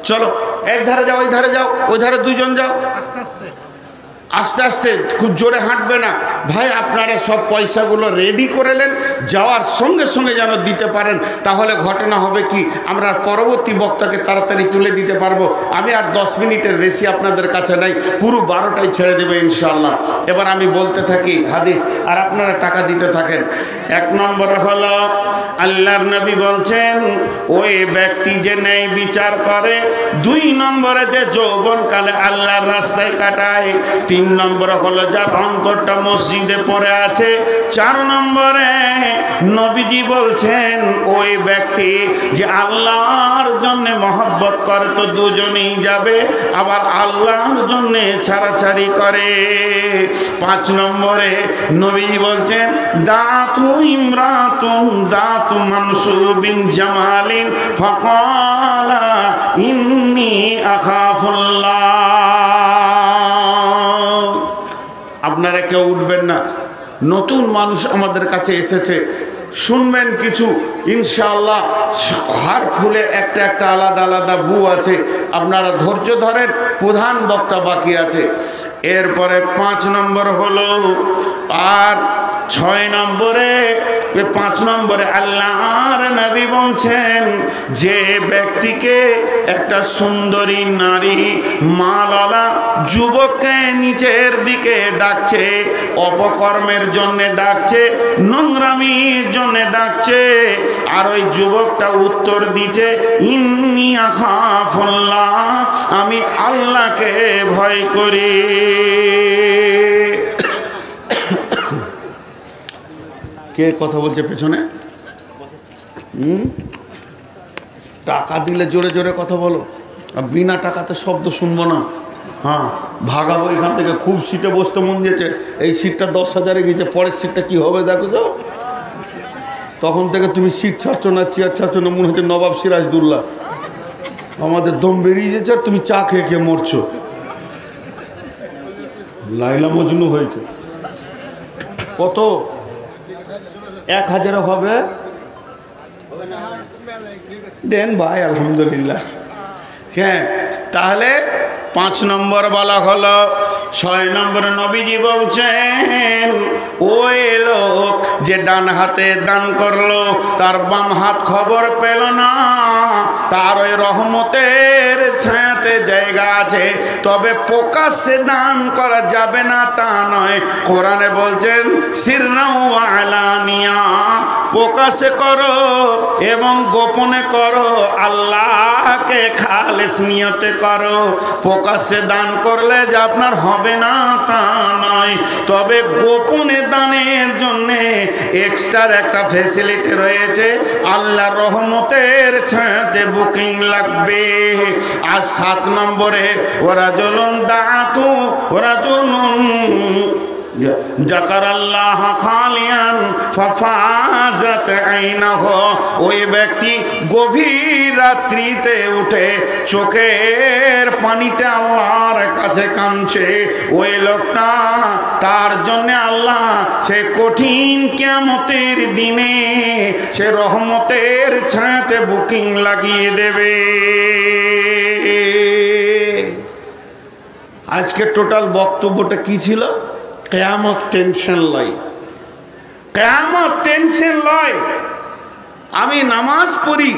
চলো এক ধারে যাও ওই ধারে যাও ওই ধারে দুইজন যাও আস্তে আস্তে খুব জোরে হাঁটবে না ভাই আপনারা সব পয়সাগুলো রেডি করে নেন যাওয়ার সঙ্গে সঙ্গে যেন দিতে পারেন তাহলে ঘটনা হবে কি আমরা পরবর্তী বক্তাকে তাড়াতাড়ি তুলে দিতে পারবো আমি আর 10 মিনিটের বেশি আপনাদের কাছে নাই পুরো 12টায় ছেড়ে দেবে ইনশাআল্লাহ এবার আমি বলতে থাকি হাদিস আর আপনারা টাকা দিতে থাকেন 1 নম্বর হলো আল্লাহর নবী বলছেন ওই ব্যক্তি যে ন্যায় বিচার করে 2 নম্বরে যে যৌবনকালে আল্লাহর রাস্তায় কাটায় 3 নম্বর হলো যার অন্তরটা মসজিদে পড়ে আছে 4 নম্বরে নবীজি বলছেন ওই ব্যক্তি যে আল্লাহর জন্য মহব্বত করে তো দুজনেই যাবে আবার আল্লাহর জন্য ছাড়াছাড়ি করে 5 নম্বরে নবীজি বলছেন দাতু ইমরাতুন দাতু মানসুবিন জামালিন ফাকালা ইন্নী আখাফুল্লাহ আপনারা কেউ উঠবেন না নতুন মানুষ আমাদের কাছে এসেছে শুনবেন কিছু ইনশাআল্লাহ হার খুলে একটা একটা আলাদা আলাদা বু আছে আপনারা ধৈর্য ধরেন প্রধান বক্তা বাকি আছে এরপরে 5 নম্বর হলো আর 6 নম্বরে 5 নম্বরে আল্লাহর নবী বলছেন যে ব্যক্তিকে একটা সুন্দরী নারী মালালা যুবককে নিচের দিকে ডাকছে অপকর্মের জন্য ডাকছে নোংরামির জন্য ডাকছে আর ওই যুবকটা উত্তর দিচ্ছে ইন্নী আখাফুল্লাহ আমি আল্লাহকে ভয় করি কে কথা বলছে পেছনে টাকা দিলে জোরে জোরে কথা বলো আর বিনা টাকাতে শব্দ শুনবো না হ্যাঁ ভাগাবো এখান থেকে খুব সিটে বসতে মন দিয়েছে এই সিটটা 10,000-এ গিয়েছে পরের সিটটা কি হবে দেখো তো তখন থেকে তুমি সিট ছাড়ছ না চেয়ার ছাড়ছ না মনে হচ্ছে নবাব সিরাজদৌল্লা আমাদের দম বেরিয়ে যেছে আর তুমি চা খেয়ে খেয়ে মরছো লাইলা মজনু হয়েছে কত 1000 হবে দেন ভাই আলহামদুলিল্লাহ হ্যাঁ তাহলে 5 নম্বর বলা হলো 6 নম্বরে নবীজি বলছেন ওই লোক যে ডান হাতে দান করলো তার বাম হাত খবর পেল না তার ওই রহমতের ছায়াতে জায়গা আছে তবে প্রকাশ্যে দান করা যাবে না তা নয় কোরআনে বলছেন সিররাও ওয়া আলানিয়া প্রকাশ্যে করো এবং গোপনে করো আল্লাহকে খালেস নিয়তে করো প্রকাশ্যে দান করলে যে আপনার হবে না তা নয় তবে গোপনে দানের জন্য এক্সট্রা একটা ফ্যাসিলিটি রয়েছে আল্লাহর রহমতের ছায়াতে বুকিং লাগবে আর 7 নম্বরে ওরা জলন দাতু ওরা জলন জাকারাল্লাহ খালিয়ান ফাফাজাত আইনাহু ওই ব্যক্তি গভীর রাত্রিতে উঠে চোখের পানিতে আল্লাহর কাছে কাঁদছে ওই লোকটা তার জন্য আল্লাহ সে কঠিন কিয়ামতের দিনে সে রহমতের ছায়াতে বুকিং লাগিয়ে দেবে আজকে টোটাল বক্তব্যটা কি ছিল কিয়ামত টেনশন লয় কিয়ামত টেনশন লয় আমি নামাজ পড়ি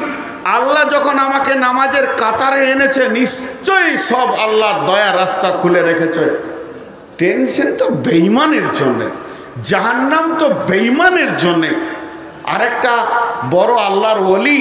আল্লাহ যখন আমাকে নামাজের কাতারে এনেছে নিশ্চয়ই সব আল্লাহর দয়া রাস্তা খুলে রেখেছে টেনশন তো বেঈমানের জন্য জাহান্নাম তো বেঈমানের জন্য আরেকটা বড় আল্লাহর ওলি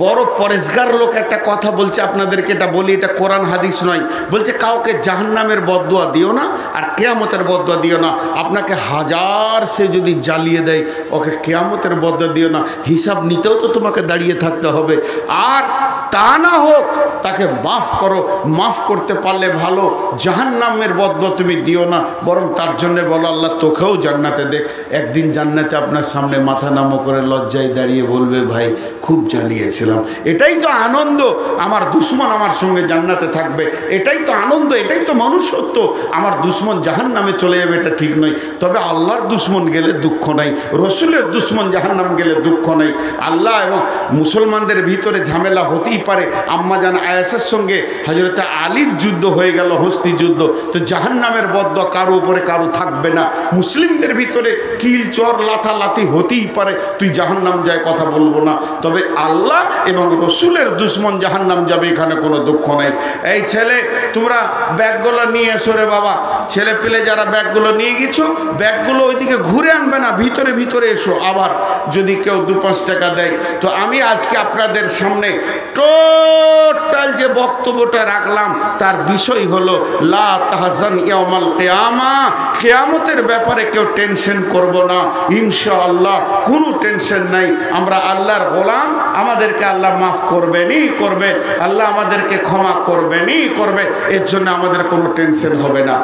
বড় পরেশগার লোক একটা কথা বলছে আপনাদেরকে এটা বলি এটা কোরআন হাদিস নয় বলছে কাউকে জাহান্নামের বদদুয়া দিও না আর কিয়ামতের বদদুয়া দিও না আপনাকে হাজার সে যদি জ্বালিয়ে দেয় ওকে কিয়ামতের বদদুয়া দিও না হিসাব নিতেও তো তোমাকে দাঁড়িয়ে থাকতে হবে আর তা না হোক তাকে মাফ করো, মাফ করতে পারলে ভালো, জাহান্নামের বদলা তুমি দিও না, বরং তার জন্য বলো আল্লাহ তোকেও জান্নাতে দেখ। একদিন জান্নাতে আপনার সামনে মাথা নামো করে লজ্জায় দাঁড়িয়ে বলবে ভাই খুব জ্বালিয়েছিলাম। এটাই তো আনন্দ, আমার দুশ্মন আমার সঙ্গে জান্নাতে থাকবে, এটাই তো আনন্দ, এটাই তো মনুষ্যত্ব। আমার দুশ্মন জাহান্নামে চলে যাবে এটা ঠিক নয়, তবে আল্লাহর দুশ্মন গেলে দুঃখ নাই, রসুলের দুশ্মন জাহান্নাম গেলে দুঃখ নাই। আল্লাহ এবং মুসলমানদের ভিতরে ঝামেলা হতেই পারে। আম্মা জান আয়েশার সঙ্গে হযরত আলীর যুদ্ধ হয়ে গেল, হস্তি যুদ্ধ, তো জাহান্নামের বদদোয়া কারো উপরে কারো থাকবে না। মুসলিমদের ভিতরে কিল চর লাথালাথি হতেই পারে, তুই জাহান্নাম যায় কথা বলবো না, তবে আল্লাহ এবং রসুলের দুশ্মন জাহান্নাম যাবে, এখানে কোনো দুঃখ নাই। এই ছেলে তোমরা ব্যাগগুলো নিয়ে এসো রে বাবা, ছেলে পেলে যারা ব্যাগগুলো নিয়ে গেছো ব্যাগগুলো ওইদিকে ঘুরে আনবে না, ভিতরে ভিতরে এসো। আবার যদি কেউ 2-5 টাকা দেয়, তো আমি আজকে আপনাদের সামনে টোটাল যে বক্তব্যটা রাখলাম তার বিষয় হলো লা তাহজান ইয়াউমাল কিয়ামা, কিয়ামতের ব্যাপারে কেউ টেনশন করব না ইনশাআল্লাহ, কোনো টেনশন নাই। আমরা আল্লাহর গোলাম, আমাদেরকে আল্লাহ মাফ করবেনই করবে, আল্লাহ আমাদেরকে ক্ষমা করবেনই করবে, এর জন্য আমাদের কোনো টেনশন হবে না।